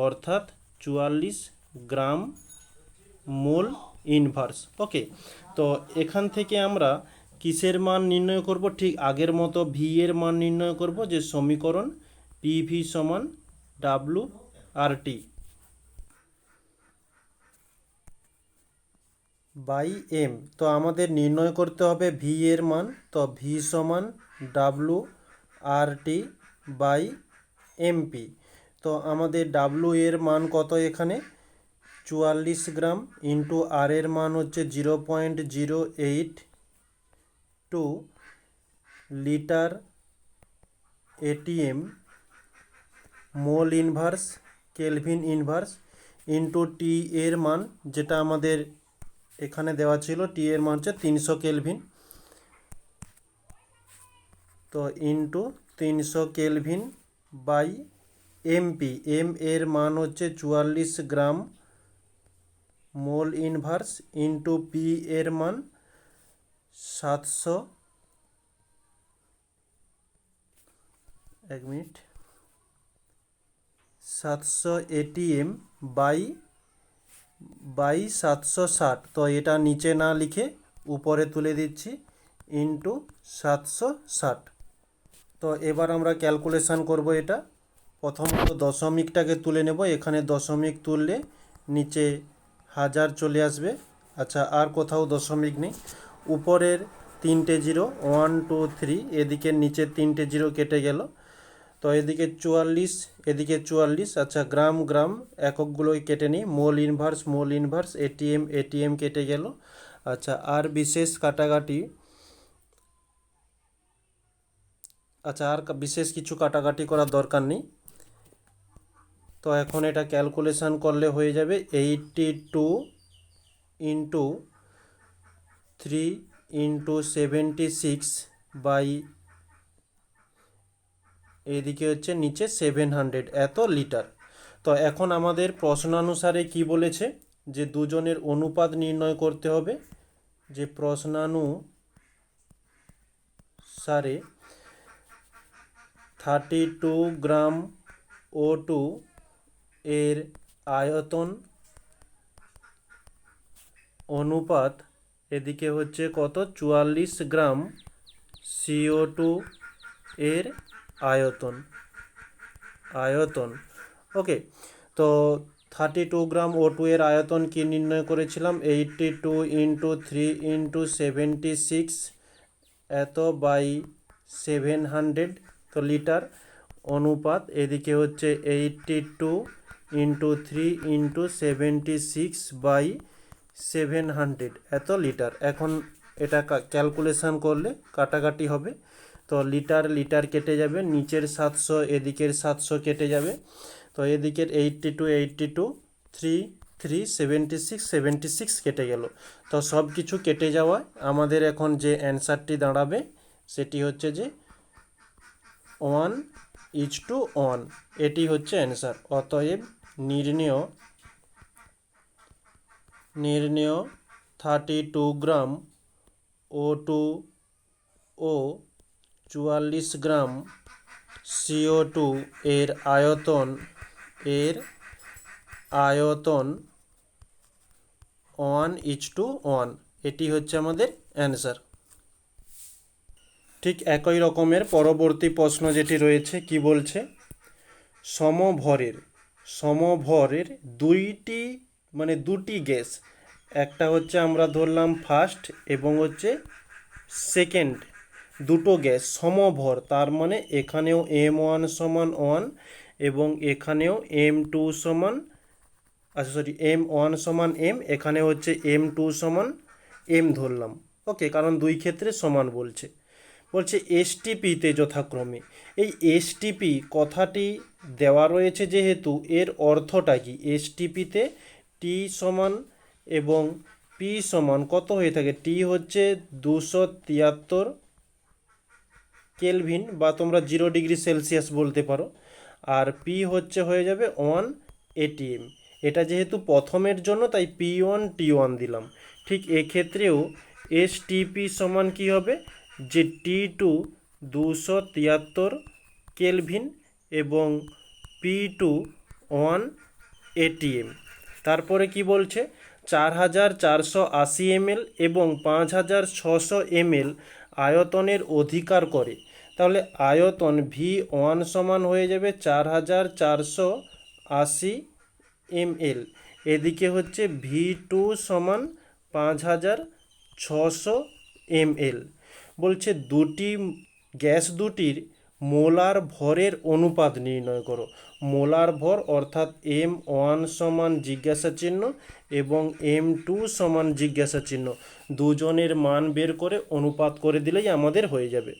অর্থাৎ 44 গ্রাম মোল ইনভার্স। ওকে, তো এখান থেকে আমরা কিসের মান নির্ণয় করব? ঠিক আগের মতো ভি এর মান নির্ণয় করব, যে সমীকরণ পিভি সমান W R T by M. তো আমাদের নির্ণয় করতে হবে ভি এর মান। তো ভি সমান W R T by MP. তো আমাদের ডাব্লু এর মান কত? এখানে 44 গ্রাম ইন্টু আর এর মান হচ্ছে 0.082 litre ATM mole inverse kelvin inverse into T এর মান, যেটা আমাদের এখানে দেওয়া ছিল, টি এর মান হচ্ছে 300 কেলভিন। তো into 300 kelvin by MP. M এর মান হচ্ছে 44 gram mole inverse into P এর মান 700, 700 এটিএম বাই 760। তো এটা নিচে না লিখে উপরে তুলে দিচ্ছি, ইন্টু 760। তো এবার আমরা ক্যালকুলেশান করব এটা। প্রথমত দশমিকটাকে তুলে নেব। এখানে দশমিক তুললে নিচে হাজার চলে আসবে। আচ্ছা, আর কোথাও দশমিক নেই। উপরের 3টে জিরো 1 2 3, এদিকে নিচের 3টে জিরো কেটে গেল। তো এদিকে 44, এদিকে 44। আচ্ছা, গ্রাম এককগুলোই কেটে নিই। মোল ইনভার্স এটিএম কেটে গেল। আচ্ছা, আর বিশেষ কাটাকাটি, আর বিশেষ কিছু কাটাকাটি করার দরকার নেই। তো এখন এটা ক্যালকুলেশান করলে হয়ে যাবে 82 ইন্টু 3 ইন্টু 76 বাই এদিকে হচ্ছে নিচে 700 এত লিটার। তো এখন আমাদের প্রশ্নানুসারে কি বলেছে? যে দুজনের অনুপাত নির্ণয় করতে হবে। যে প্রশ্নানুসারে 32 গ্রাম O2 এর আয়তন অনুপাত এদিকে হচ্ছে কত 44 গ্রাম CO2 এর আয়তন ওকে। তো 32 গ্রাম O2 এর আয়তন কি নির্ণয় করেছিলাম, 82 ইন্টু 3 ইন্টু 76 এত বাই 700, তো লিটার অনুপাত। এদিকে হচ্ছে 82 ইন্টু 3 ইন্টু 76 বাই 700 এত লিটার। এখন এটা ক্যালকুলেশন করলে কাটাকাটি হবে, তো লিটার লিটার কেটে যাবে, নিচের 700 এদিকের 700 কেটে যাবে। তো এদিকের 82 3 3 76 কেটে গেল। তো সব কিছু কেটে যাওয়ায় আমাদের এখন যে অ্যান্সারটি দাঁড়াবে সেটি হচ্ছে যে 1:1। এটি হচ্ছে অ্যান্সার। অতএব নির্ণেয় 32 গ্রাম O2 ও 44 গ্রাম CO2 এর আয়তন 1:1। এটি হচ্ছে আমাদের অ্যান্সার। ঠিক একই রকমের পরবর্তী প্রশ্ন যেটি রয়েছে কি বলছে, সমভরের দুটি গ্যাস, একটা হচ্ছে আমরা ধরলাম ফার্স্ট এবং হচ্ছে সেকেন্ড, দুটো গ্যাস সমভর, তার মানে এখানেও M1 সমান 1 এবং এখানেও M2 সমান M1 সমান M, এখানে হচ্ছে M2 সমান M ধরলাম। ওকে, কারণ দুই ক্ষেত্রে সমান বলছে এসটিপিতে যথাক্রমে। এই এসটিপি কথাটি দেওয়া রয়েছে যেহেতু এর অর্থটা কি, এসটিপিতে টি সমান এবং পি সমান কত হয়ে থাকে, টি হচ্ছে 273 কেলভিন বা তোমরা 0 ডিগ্রি সেলসিয়াস বলতে পারো, আর পি হচ্ছে হয়ে যাবে 1 ATM। এটা যেহেতু প্রথমের জন্য তাই P1 T1 দিলাম। ঠিক এক্ষেত্রেও এসটিপি সমান কি হবে, যে T2 273 কেলভিন এবং P2 1 ATM। তারপরে কি বলছে, 4480 ml এবং 5600 ml আয়তনের অধিকার করে। তাহলে আয়তন V1 সমান হয়ে যাবে 4480 ml, এদিকে হচ্ছে V2 সমান 5600 ml। বলছে গ্যাস দুটির মোলার ভরের অনুপাত নির্ণয় করো। মোলার ভর অর্থাৎ M1 সমান জিজ্ঞাসা চিহ্ন এবং M2 সমান জিজ্ঞাসা চিহ্ন, দুজনের মান বের করে অনুপাত করে দিলেই আমাদের হয়ে যাবে।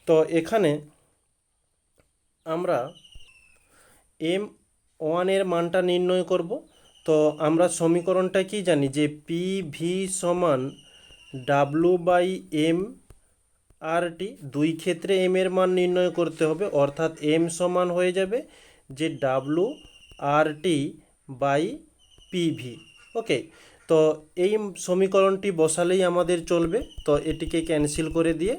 তো এখানে আমরা M1 এর মানটা নির্ণয় করব। তো আমরা সমীকরণটা কি জানি, যে PV সমান W/M RT, দুই ক্ষেত্রে M এর মান নির্ণয় করতে হবে, অর্থাৎ M সমান হয়ে যাবে যে WRT/PV। ওকে, তো এই সমীকরণটি বসালেই আমাদের চলবে। তো এটিকে ক্যান্সেল করে দিয়ে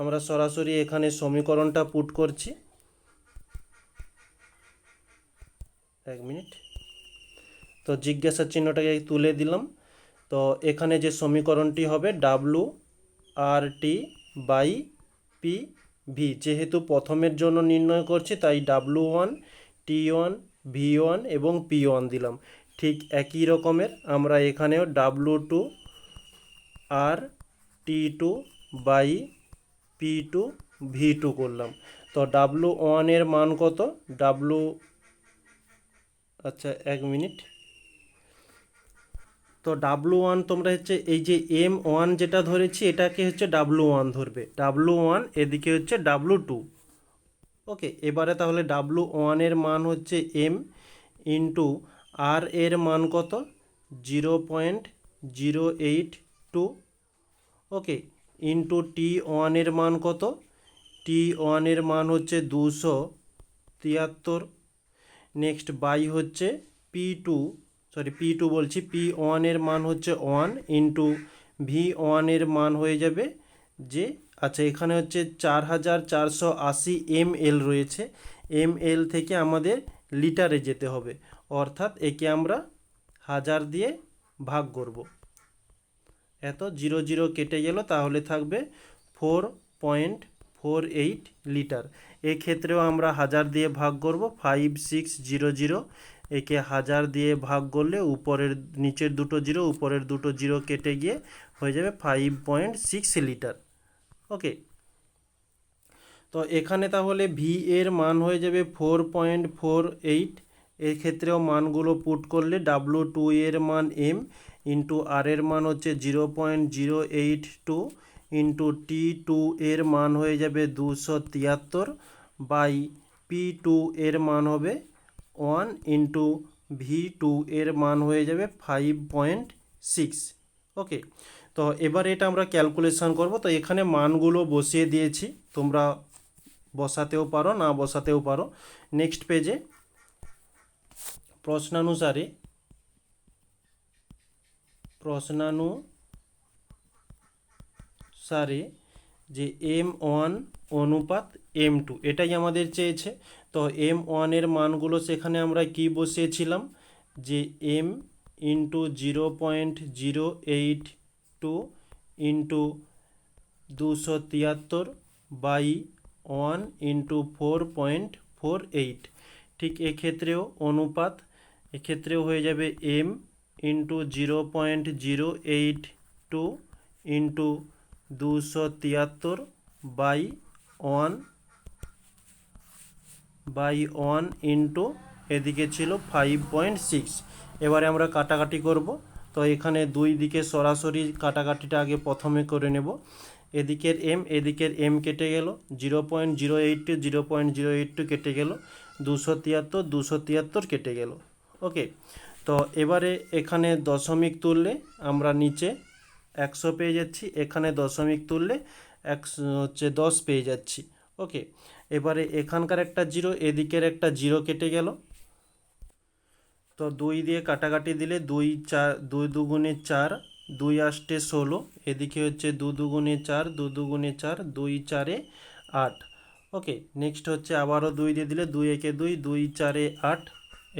আমরা সরাসরি এখানে সমীকরণটা পুট করছি। এক মিনিট, তো জিজ্ঞাসা চিহ্নটাকে তুলে দিলাম। তো এখানে যে সমীকরণটি হবে WRT/PV, যেহেতু প্রথমের জন্য নির্ণয় করছি তাই W1 T1 V1 এবং P1 দিলাম। ঠিক একই রকমের আমরা এখানেও W2 RT2/P2 V2 করলাম। তো W1 এর মান কত, আচ্ছা এক মিনিট, তো W1 তোমরা হচ্ছে এই যে M1 যেটা ধরেছি এটাকে হচ্ছে W1 ধরবে, W1 এদিকে হচ্ছে W2। ওকে, এবারে তাহলে W1 এর মান হচ্ছে M ইন্টু আর এর মান কত 0.082, ওকে, ইন্টু T1 এর মান কত, T1 এর মান হচ্ছে 273, নেক্সট বাই হচ্ছে P1 এর মান হচ্ছে 1 ইন্টু V1 এর মান হয়ে যাবে যে, আচ্ছা এখানে হচ্ছে 4480 ml রয়েছে, ml থেকে আমাদের লিটারে যেতে হবে, অর্থাৎ একে আমরা 1000 দিয়ে ভাগ করব। এত 0 0 কেটে গেল, তাহলে থাকবে 4.48 লিটার। এক্ষেত্রেও আমরা 1000 দিয়ে ভাগ করব, 5600। একে 1000 দিয়ে ভাগ করলে উপরের নিচের দুটো জিরো উপরের দুটো জিরো কেটে গিয়ে হয়ে যাবে 5.6 লিটার। ওকে, তো এখানে তাহলে ভি এর মান হয়ে যাবে 4.48। এক্ষেত্রেও মানগুলো পুট করলে W2 এর মান এম ইন্টু আর এর মান হচ্ছে 0.082 ইন্টু T2 এর মান হয়ে যাবে 273 বাই P2 এর মান হবে 1 ইন্টু V2 এর মান হয়ে যাবে 5.6। ওকে, তো এবার এটা আমরা ক্যালকুলেশন করব। তো এখানে মানগুলো বসিয়ে দিয়েছি, তোমরা বসাতেও পারো না বসাতেও পারো। নেক্সট পেজে প্রশ্নানুসারে যে M1 অনুপাত M2 এটাই আমাদের চেয়েছে। তো M1 এর মানগুলো সেখানে আমরা কি বসিয়েছিলাম, যে M into 0.082 into 273 by 1 into 4.48। ঠিক এক্ষেত্রেও অনুপাত, এক্ষেত্রেও হয়ে যাবে M into 0.082 into 273 by 1 into এদিকে ছিল 5.6। এবারে আমরা কাটাকাটি করব। তো এখানে দুই দিকে সরাসরি কাটাকাটিটা আগে প্রথমে করে নেব। এদিকের এম কেটে গেল, 0.082 কেটে গেল, 273 কেটে গেল। ওকে, তো এবারে এখানে দশমিক তুললে আমরা নিচে 100 পেয়ে যাচ্ছি, এখানে দশমিক তুললে 10 পেয়ে যাচ্ছি। ওকে, এবারে এখানকার একটা জিরো, এদিকের একটা জিরো কেটে গেল। তো 2 দিয়ে কাটাকাটি দিলে 2 দুগুণে 4, 2 আষ্টে 16, এদিকে হচ্ছে 2 দুগুণে 4, 2 দুগুণে 4, 2 4 8। ওকে, নেক্সট হচ্ছে আবারও 2 দিয়ে দিলে 2 একে 2, 2 4 8,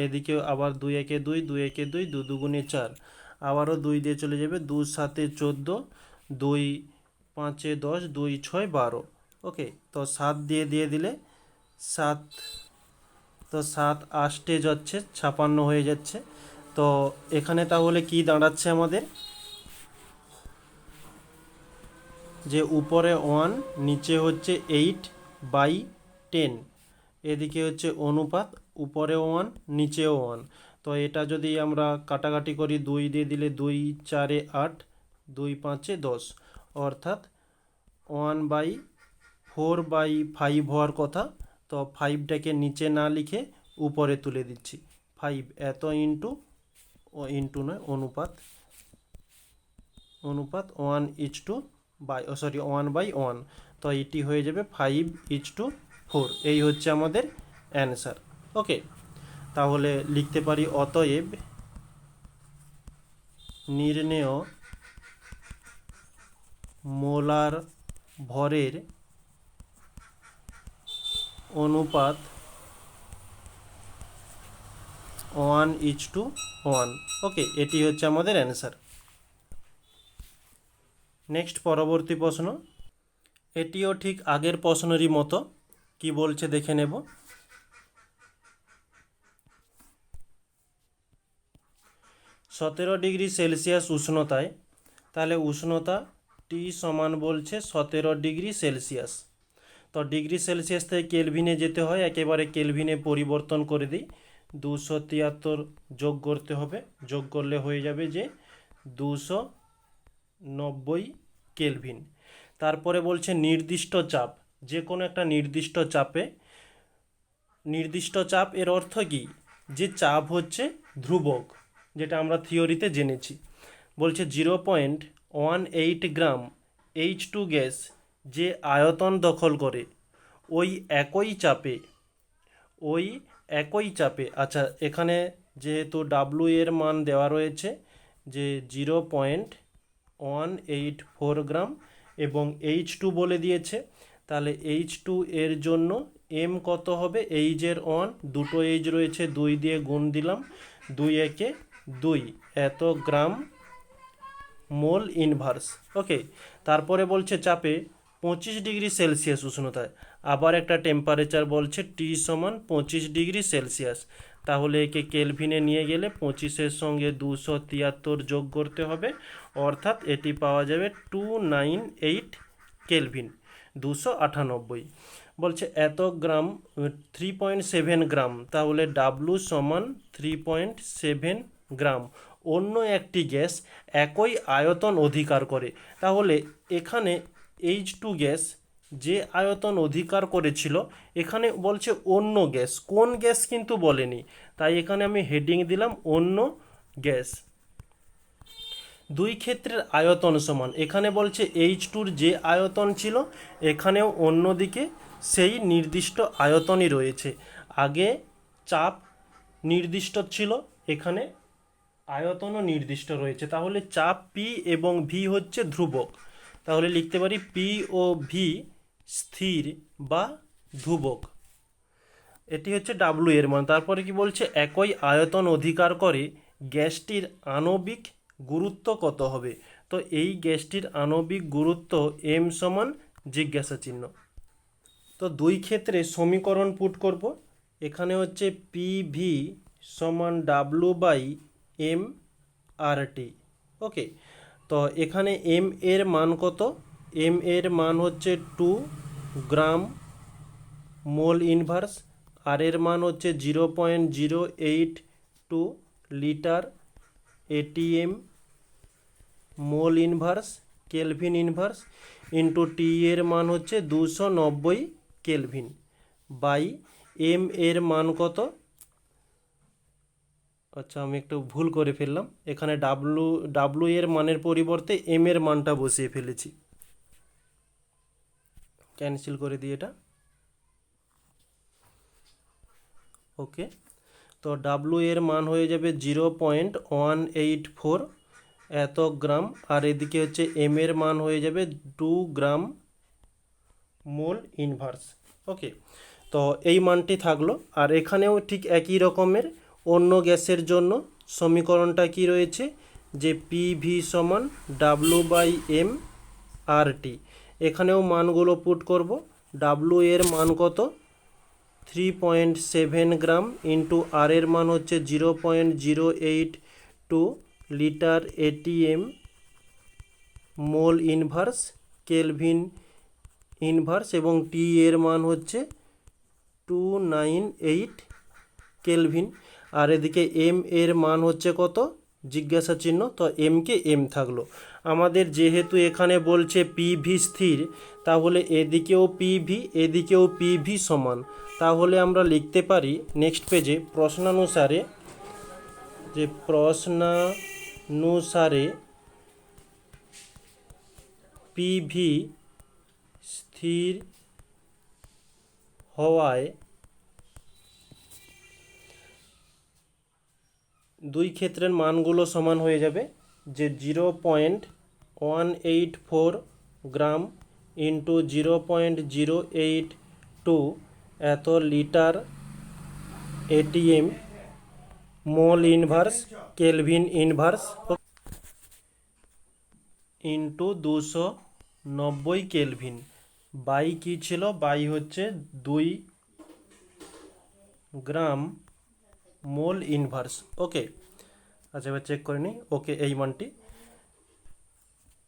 এদিকেও আবার 2 একে 2, 2 একে 2, 2 দুগুণে 4, আবারও 2 দিয়ে চলে যাবে, 2 7 14, 2 5 10, 2 6 12। ওকে, তো 7 দিয়ে দিলে 7, তো 7 আষ্টে যাচ্ছে 56 হয়ে যাচ্ছে। তো এখানে তাহলে কি দাঁড়াচ্ছে আমাদের, যে উপরে 1 নিচে হচ্ছে 8/10, এদিকে হচ্ছে অনুপাত, উপরে 1 নিচেও 1। তো এটা যদি আমরা কাটাকাটি করি, 2 দিয়ে দিলে 2 4 8, 2 5 10, অর্থাৎ 1/4/5 হওয়ার কথা। তো 5টাকে নিচে না লিখে উপরে তুলে দিচ্ছি, 5 এত ইন্টু নয় অনুপাত 1:1। তো এটি হয়ে যাবে 5:4। এই হচ্ছে আমাদের অ্যান্সার। ওকে, তাহলে লিখতে পারি অতএব নির্ণেয় মোলার ভরের অনুপাত 1:1। ওকে, এটি হচ্ছে আমাদের অ্যান্সার। নেক্সট পরবর্তী প্রশ্ন, এটিও ঠিক আগের প্রশ্নেরই মতো। কি বলছে দেখে নেব। 17 ডিগ্রি সেলসিয়াস উষ্ণতায়, তাহলে উষ্ণতা টি সমান বলছে 17 ডিগ্রি সেলসিয়াস। তো ডিগ্রি সেলসিয়াস থেকে কেলভিনে যেতে হয়, একেবারে কেলভিনে পরিবর্তন করে দিই, 273 যোগ করতে হবে, যোগ করলে হয়ে যাবে যে 290 কেলভিন। তারপরে বলছে নির্দিষ্ট চাপ, যে কোনো একটা নির্দিষ্ট চাপে, নির্দিষ্ট চাপ এর অর্থ কি, যে চাপ হচ্ছে ধ্রুবক, যেটা আমরা থিওরিতে জেনেছি। বলছে 0.18 গ্রাম H2 গ্যাস যে আয়তন দখল করে ওই একই চাপে, আচ্ছা এখানে যেহেতু ডাব্লু এর মান দেওয়া রয়েছে যে 0.184 গ্রাম এবং H2 বলে দিয়েছে, তাহলে H2 এর জন্য M কত হবে, এইচের 1, দুটো এইচ রয়েছে, 2 দিয়ে গুণ দিলাম, 2 একে 2 এত গ্রাম মোল ইনভার্স। ওকে, তারপরে বলছে চাপে 25 ডিগ্রি সেলসিয়াস উষ্ণতায় আবার একটা টেম্পারেচার বলছে টি সমান 25 ডিগ্রি সেলসিয়াস। তাহলে একে কেলভিনে নিয়ে গেলে 25-এর সঙ্গে 273 যোগ করতে হবে, অর্থাৎ এটি পাওয়া যাবে 298 কেলভিন, 298। বলছে এত গ্রাম 3.7 গ্রাম, তাহলে ডাব্লু সমান 3.7 গ্রাম। অন্য একটি গ্যাস একই আয়তন অধিকার করে, তাহলে এখানে H2 গ্যাস যে আয়তন অধিকার করেছিল, এখানে বলছে অন্য গ্যাস, কোন গ্যাস কিন্তু বলেনি, তাই এখানে আমি হেডিং দিলাম অন্য গ্যাস। দুই ক্ষেত্রের আয়তন সমান, এখানে বলছে H2-র যে আয়তন ছিল এখানেও অন্যদিকে সেই নির্দিষ্ট আয়তনই রয়েছে। আগে চাপ নির্দিষ্ট ছিল, এখানে আয়তনও নির্দিষ্ট রয়েছে, তাহলে চাপ পি এবং ভি হচ্ছে ধ্রুবক। তাহলে লিখতে পারি পি ও ভি স্থির বা ধ্রুবক। এটি হচ্ছে ডাব্লু এর মান। তারপরে কি বলছে, একই আয়তন অধিকার করে গ্যাসটির আণবিক গুরুত্ব কত হবে। তো এই গ্যাসটির আণবিক গুরুত্ব এম সমান জিজ্ঞাসা চিহ্ন। তো দুই ক্ষেত্রে সমীকরণ পুট করব। এখানে হচ্ছে পি ভি সমান ডাব্লু বাই এম আর টি। ওকে, তো এখানে এম এর মান কত, এম এর মান হচ্ছে 2 গ্রাম মোল ইনভার্স, আর এর মান হচ্ছে 0.082 litre ATM mole inverse kelvin inverse into T এর মান হচ্ছে 290 কেলভিন বাই এম এর মান কত। আচ্ছা, আমি একটু ভুল করে ফেললাম, এখানে ডাব্লু এর মানের পরিবর্তে এম এর মানটা বসিয়ে ফেলেছি, ক্যান্সেল করে দিই এটা। ওকে, তো ডাব্লু এর মান হয়ে যাবে 0.184 এত গ্রাম, আর এদিকে হচ্ছে এম এর মান হয়ে যাবে 2 গ্রাম মোল ইনভার্স। ওকে, তো এই মানটি থাকলো। আর এখানেও ঠিক একই রকমের অন্য গ্যাসের জন্য সমীকরণটা কি রয়েছে, যে পি ভি সমান ডাব্লু বাই এম আর টি। এখানেও মানগুলো পুট করব। ডাব্লু এর মান কত, 3.7 গ্রাম ইন্টু আর এর মান হচ্ছে 0.082 litre ATM mole inverse kelvin inverse, এবং টি এর মান হচ্ছে 298 কেলভিন। আর এদিকে এম এর মান হচ্ছে কত জিজ্ঞাসা চিহ্ন, তো এম কে এম থাকলো। আমাদের যেহেতু এখানে বলছে পিভি স্থির, তাহলে এদিকেও পিভি এদিকেও পিভি সমান, তাহলে আমরা লিখতে পারি নেক্সট পেজে প্রশ্নানুসারে, যে প্রশ্নানুসারে পিভি স্থির হওয়ায় দুই ক্ষেত্রের মানগুলো সমান হয়ে যাবে, যে 0.184 গ্রাম ইন্টু 0.082 এত litre ATM mole inverse kelvin inverse into 290 kelvin by কি ছিল, বাই হচ্ছে 2 গ্রাম মোল ইনভার্স। ওকে, আচ্ছা এবার চেক করে নিই। ওকে, এই মানটি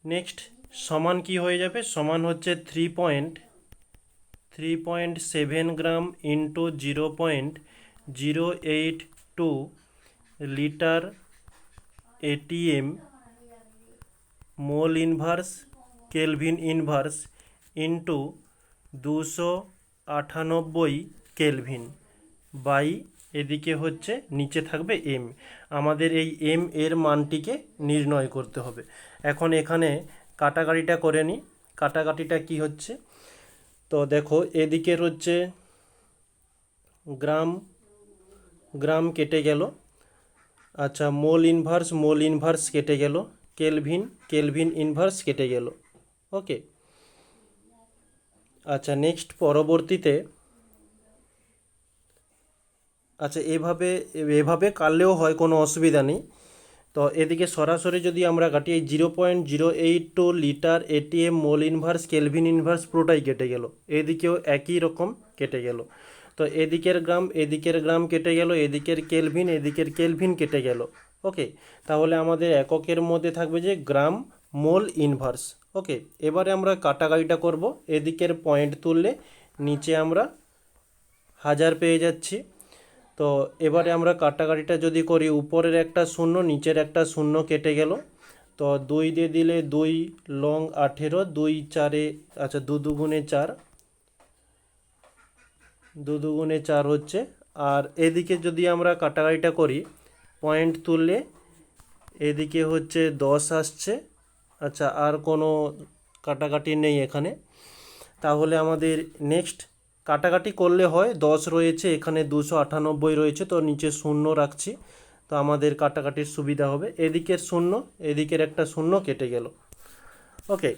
নেক্সট সমান কি হয়ে যাবে, সমান হচ্ছে 3.7 gram into 0.082 litre ATM mole inverse kelvin inverse into 298 kelvin by এদিকে হচ্ছে নিচে থাকবে এম। আমাদের এই এম এর মানটিকে নির্ণয় করতে হবে। এখন এখানে কাটাকাটিটা করে নিই। কাটাকাটিটা কি হচ্ছে, তো দেখো এদিকের হচ্ছে গ্রাম গ্রাম কেটে গেল, আচ্ছা মোল ইনভার্স কেটে গেল, কেলভিন ইনভার্স কেটে গেল। ওকে, আচ্ছা নেক্সট পরবর্তীতে, আচ্ছা এভাবে কাটলেও হয়, কোনো অসুবিধা নেই। তো এদিকে সরাসরি যদি আমরা কাটি এই 0.082 litre ATM mole inverse kelvin inverse পুরোটাই কেটে গেল, এদিকেও একই রকম কেটে গেল। তো এদিকের গ্রাম কেটে গেল, এদিকের কেলভিন কেটে গেল। ওকে, তাহলে আমাদের এককের মধ্যে থাকবে যে গ্রাম মোল ইনভার্স। ওকে, এবারে আমরা কাটাকাটিটা করব। এদিকের পয়েন্ট তুললে নিচে আমরা হাজার পেয়ে যাচ্ছি। তো এবারে আমরা কাটাকাটিটা যদি করি, উপরের একটা শূন্য নিচের একটা শূন্য কেটে গেল। তো 2 দিয়ে দিলে 2 লং 18, 2 চারে আচ্ছা 2 দুগুণে 4, 2 দুগুণে 4 হচ্ছে। আর এদিকে যদি আমরা কাটাকাটিটা করি, পয়েন্ট তুললে এদিকে হচ্ছে 10 আসছে। আচ্ছা, আর কোনো কাটাকাটি নেই এখানে। তাহলে আমাদের নেক্সট কাটাকাটি করলে হয় 10 রয়েছে, এখানে 298 রয়েছে, তো নিচে শূন্য রাখছি, তো আমাদের কাটাকাটির সুবিধা হবে। এদিকের শূন্য এদিকের একটা শূন্য কেটে গেল। ওকে,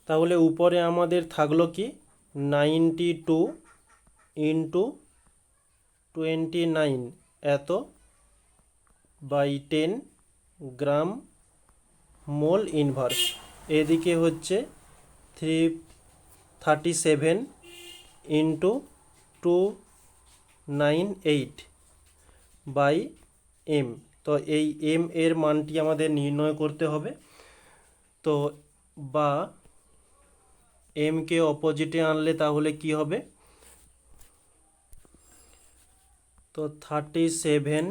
তাহলে উপরে আমাদের থাকলো কি 92 ইন্টু 29 এত বাই 10 গ্রাম মোল ইনভার্স। এদিকে হচ্ছে 337 ইন্টু 298 বাই এম। তো এই এম এর মানটি আমাদের নির্ণয় করতে হবে। তো বা এমকে অপোজিটে আনলে তাহলে কি হবে, তো 37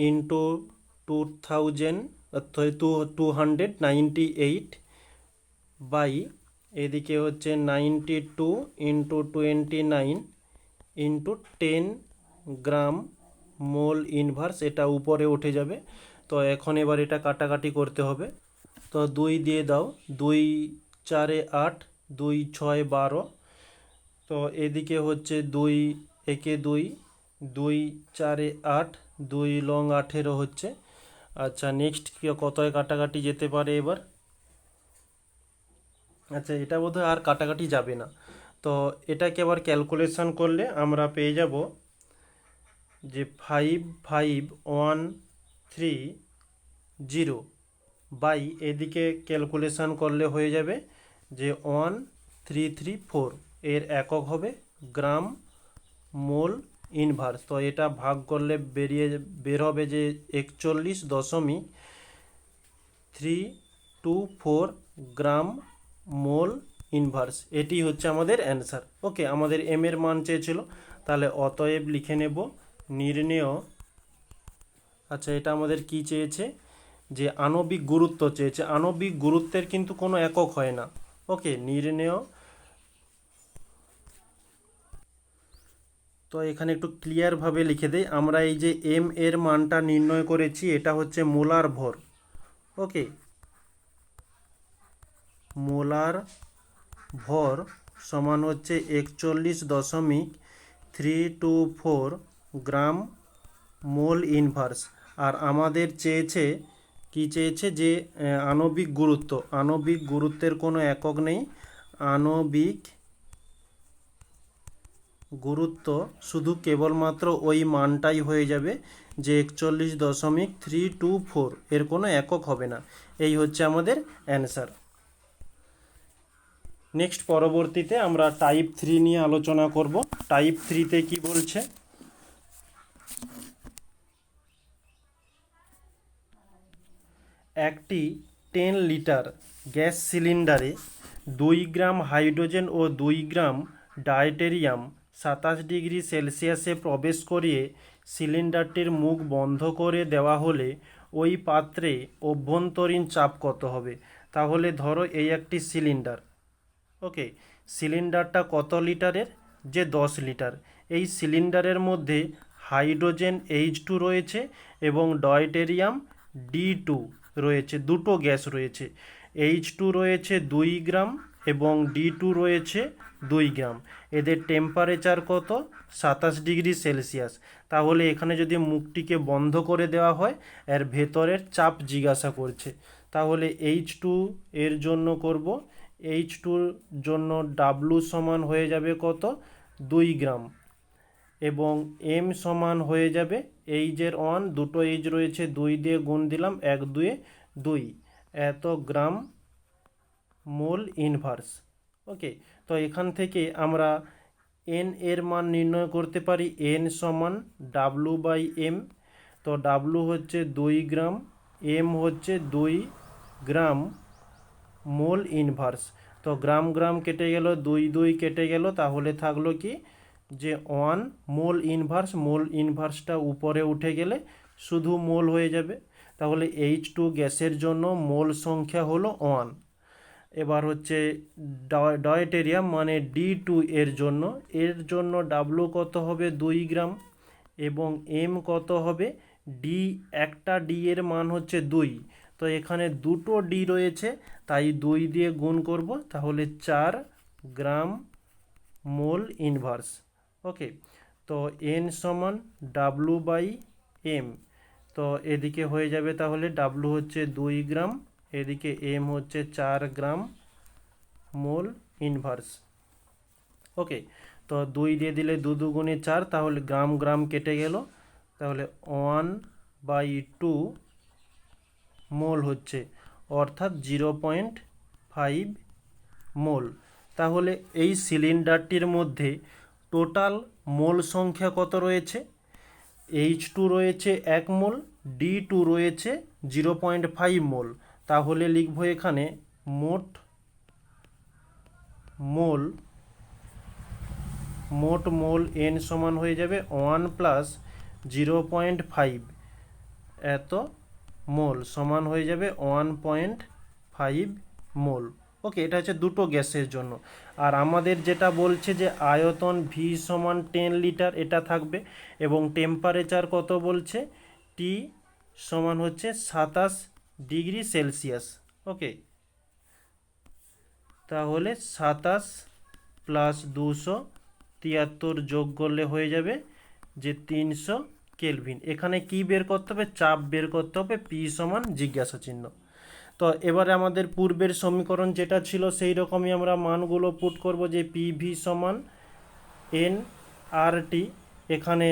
ইন্টু 298 বাই এদিকে হচ্ছে 92 ইন্টু 29 ইন্টু 10 গ্রাম মোল ইনভার্স, এটা উপরে উঠে যাবে। তো এখন এবার এটা কাটাকাটি করতে হবে। তো 2 দিয়ে দাও, 2 চারে 8, 2 6 12। তো এদিকে হচ্ছে 2 একে 2, 2 চারে 8, 2 লং 18 হচ্ছে। আচ্ছা, নেক্সট কতয় কাটাকাটি যেতে পারে এবার? আচ্ছা, এটা বোধহয় আর কাটাকাটি যাবে না। তো এটাকে আবার ক্যালকুলেশন করলে আমরা পেয়ে যাব যে 55130 বাই এদিকে ক্যালকুলেশন করলে হয়ে যাবে যে 1334, এর একক হবে গ্রাম মোল ইনভার্স। তো এটা ভাগ করলে বের হবে যে 41.324 গ্রাম মোল ইনভার্স। এটি হচ্ছে আমাদের অ্যান্সার। ওকে, আমাদের এম এর মান চেয়েছিল, তাহলে অতএব লিখে নেব নির্ণেয়। আচ্ছা, এটা আমাদের কি চেয়েছে, যে আণবিক গুরুত্ব চেয়েছে। আণবিক গুরুত্বের কিন্তু কোনো একক হয় না। ওকে, নির্ণেয়। তো এখানে একটু ক্লিয়ারভাবে লিখে দেই, আমরা এই যে এম এর মানটা নির্ণয় করেছি, এটা হচ্ছে মোলার ভর। ওকে, মোলার ভর সমান হচ্ছে 41.324 গ্রাম মোল ইনভার্স। আর আমাদের চেয়েছে কি চেয়েছে, যে আণবিক গুরুত্ব। আণবিক গুরুত্বের কোনো একক নেই। আণবিক গুরুত্ব শুধু কেবলমাত্র ওই মানটাই হয়ে যাবে, যে 41.324, এর কোনো একক হবে না। এই হচ্ছে আমাদের অ্যান্সার। নেক্সট পরবর্তীতে আমরা টাইপ 3 নিয়ে আলোচনা করব। টাইপ 3তে কি বলছে, একটি 10 লিটার গ্যাস সিলিন্ডারে 2 গ্রাম হাইড্রোজেন ও 2 গ্রাম ডায়টেরিয়াম 27°C প্রবেশ করিয়ে সিলিন্ডারটির মুখ বন্ধ করে দেওয়া হলে ওই পাত্রে অভ্যন্তরীণ চাপ কত হবে? তাহলে ধরো এই একটি সিলিন্ডার। ওকে, সিলিন্ডারটা কত লিটারের, যে 10 লিটার। এই সিলিন্ডারের মধ্যে হাইড্রোজেন H2 রয়েছে এবং ডয়টেরিয়াম D2 রয়েছে, দুটো গ্যাস রয়েছে। H2 রয়েছে 2 গ্রাম এবং D2 রয়েছে 2 গ্রাম। এদের টেম্পারেচার কত? 27°C। তাহলে এখানে যদি মুখটিকে বন্ধ করে দেওয়া হয়, এর ভেতরের চাপ জিজ্ঞাসা করছে। তাহলে H2 এর জন্য করব, H2 জন্য W সমান হয়ে যাবে কত? 2 গ্রাম। এবং এম সমান হয়ে যাবে এইচের 1, দুটো এইচ রয়েছে, 2 দিয়ে গুণ দিলাম, 1 2 2, এত গ্রাম মোল ইনভার্স। ওকে, তো এখান থেকে আমরা এন এর মান নির্ণয় করতে পারি। এন সমান ডাব্লু বাই এম। তো ডাব্লু হচ্ছে 2 গ্রাম, এম হচ্ছে 2 গ্রাম মোল ইনভার্স। তো গ্রাম গ্রাম কেটে গেল, 2 2 কেটে গেল, তাহলে থাকলো কি যে 1 মোল ইনভার্স। মোল ইনভার্সটা উপরে উঠে গেলে শুধু মোল হয়ে যাবে। তাহলে H2 গ্যাসের জন্য মোল সংখ্যা হলো 1। এবার হচ্ছে ডয়টেরিয়াম মানে D2 এর জন্য ডাব্লু কত হবে 2 গ্রাম এবং এম কত হবে ডি, একটা ডি এর মান হচ্ছে 2। তো এখানে দুটো ডি রয়েছে, তাই 2 দিয়ে গুণ করব, তাহলে 4 গ্রাম মোল ইনভার্স। ওকে, তো এন সমান ডাব্লু বাই এম। তো এদিকে হয়ে যাবে, তাহলে ডাব্লু হচ্ছে 2 গ্রাম, এদিকে এম হচ্ছে 4 গ্রাম মোল ইনভার্স। ওকে, তো 2 দিয়ে দিলে 2 দুগুণে 4, তাহলে গ্রাম গ্রাম কেটে গেল, তাহলে 1/2 মোল হচ্ছে, অর্থাৎ 0.5 মোল। তাহলে এই সিলিন্ডারটির মধ্যে টোটাল মোল সংখ্যা কত রয়েছে? H2 রয়েছে 1 মোল, D2 রয়েছে 0.5 মোল। তাহলে লিখব এখানে মোট মোল N সমান হয়ে যাবে 1 প্লাস 0.5 এত মোল সমান হয়ে যাবে 1.5 মোল। ওকে, এটা হচ্ছে দুটো গ্যাসের জন্য। আর আমাদের যেটা বলছে যে আয়তন V সমান 10 লিটার, এটা থাকবে। এবং টেম্পারেচার কত বলছে? T সমান হচ্ছে 27 ডিগ্রি সেলসিয়াস। ওকে, তাহলে 27 প্লাস 273 যোগ করলে হয়ে যাবে যে 300 কেলভিন। এখানে কি বের করতে হবে? চাপ বের করতে হবে, পি সমান জিজ্ঞাসা চিহ্ন। তো এবারে আমাদের পূর্বের সমীকরণ যেটা ছিল সেই রকমই আমরা মানগুলো পুট করব, যে পিভি সমান এন আর টি। এখানে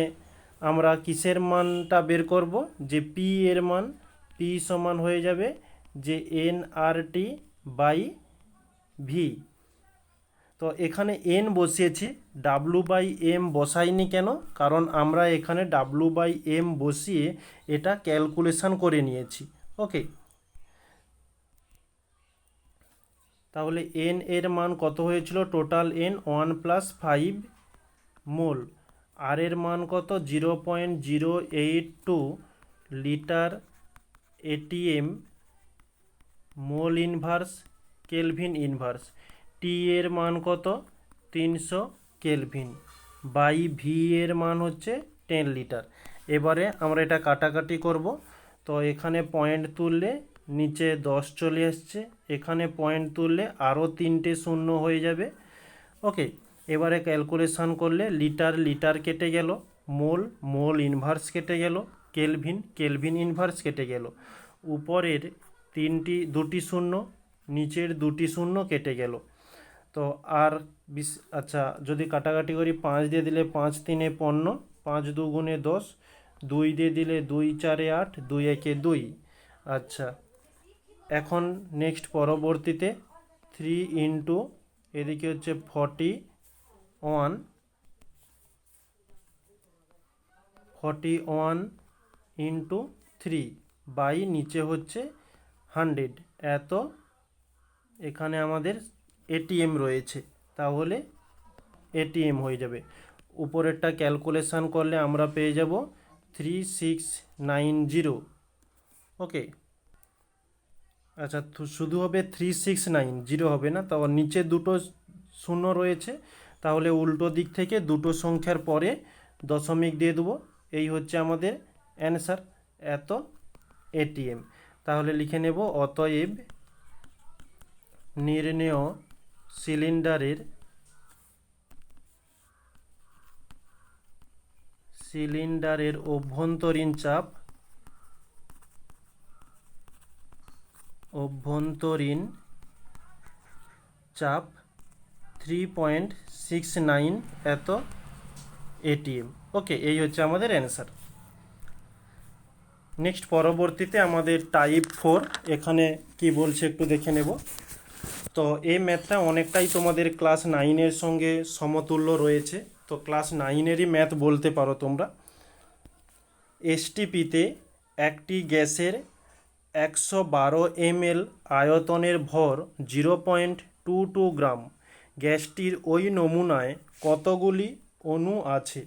আমরা কিসের মানটা বের করব? যে পি এর মান। পি সমান হয়ে যাবে যে N R T by V. তো এখানে এন বসিয়েছি, ডাব্লু বাই এম বসাইনি কেন? কারণ আমরা এখানে ডাব্লু বাই এম বসিয়ে এটা ক্যালকুলেশন করে নিয়েছি। ওকে, তাহলে এন এর মান কত হয়েছিল? Total N 1 plus 5 mole. আর এর মান কত? 0.082 litre ATM mole inverse kelvin inverse. T এর মান কত? 300 কেলভিন বাই ভি এর মান হচ্ছে 10 লিটার। এবারে আমরা এটা কাটাকাটি করব। তো এখানে পয়েন্ট তুললে নিচে 10 চলে আসছে, এখানে পয়েন্ট তুললে আরও 3টে শূন্য হয়ে যাবে। ওকে, এবারে ক্যালকুলেশন করলে লিটার লিটার কেটে গেল, মোল ইনভার্স কেটে গেল, কেলভিন ইনভার্স কেটে গেল। উপরের দুটি শূন্য, নিচের দুটি শূন্য কেটে গেল। তো আর আচ্ছা, যদি কাটাকাটি করি, 5 দিয়ে দিলে 5 3 15, 5 2 গুণে 10, 2 দিয়ে দিলে 2 4 8, 2 1 2। আচ্ছা, এখন নেক্সট পরবর্তীতে 3 ইন্টু এদিকে হচ্ছে 41 ইন্টু 3 বাই নিচে হচ্ছে 100 এত। এখানে আমাদের এটিএম রয়েছে, তাহলে এটিএম হয়ে যাবে। উপরেরটা ক্যালকুলেশন করলে আমরা পেয়ে যাব 3690। ওকে, আচ্ছা, শুধু হবে 3690 হবে না, তাও নিচে দুটো শূন্য রয়েছে, তাহলে উল্টো দিক থেকে দুটো সংখ্যার পরে দশমিক দিয়ে দেবো। এই হচ্ছে আমাদের অ্যান্সার, এত এটিএম। তাহলে লিখে নেব, অতএব নির্ণেয় সিলিন্ডারের অভ্যন্তরীণ চাপ 3.69 এত এটিএম। ওকে, এই হচ্ছে আমাদের অ্যান্সার। নেক্সট পরবর্তীতে আমাদের টাইপ 4, এখানে কি বলছে একটু দেখে নেব। তো এই ম্যাথটা অনেকটাই তোমাদের ক্লাস 9-এর সঙ্গে সমতুল্য রয়েছে, তো ক্লাস 9-এরই ম্যাথ বলতে পারো তোমরা। এসটিপিতে একটি গ্যাসের 112 ml আয়তনের ভর 0.22 গ্রাম। গ্যাসটির ওই নমুনায় কতগুলি অণু আছে?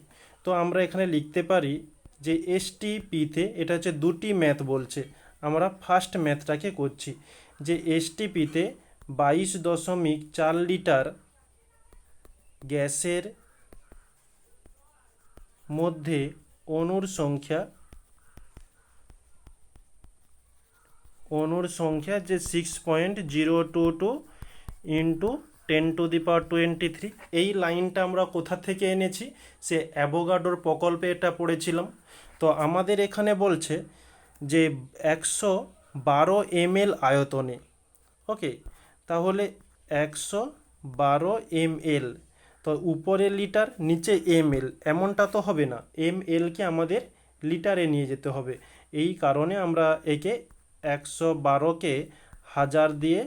তো আমরা এখানে লিখতে পারি যে এসটিপিতে, এটা হচ্ছে দুটি ম্যাথ বলছে, আমরা ফার্স্ট ম্যাথটাকে করছি, যে এসটিপিতে 22.4 লিটার গ্যাসের মধ্যে অণুর সংখ্যা যে 6.022 ইন্টু 10⁻23। এই লাইনটা আমরা কোথা থেকে এনেছি? সে অ্যাভোগাড্রোর প্রকল্পে এটা পড়েছিলাম। তো আমাদের এখানে বলছে যে 112 ml আয়তনে, ওকে, তাহলে 112 ml, তো উপরে লিটার নিচে ml, এমনটা তো হবে না, mlকে আমাদের লিটারে নিয়ে যেতে হবে। এই কারণে আমরা একে 112কে 1000 দিয়ে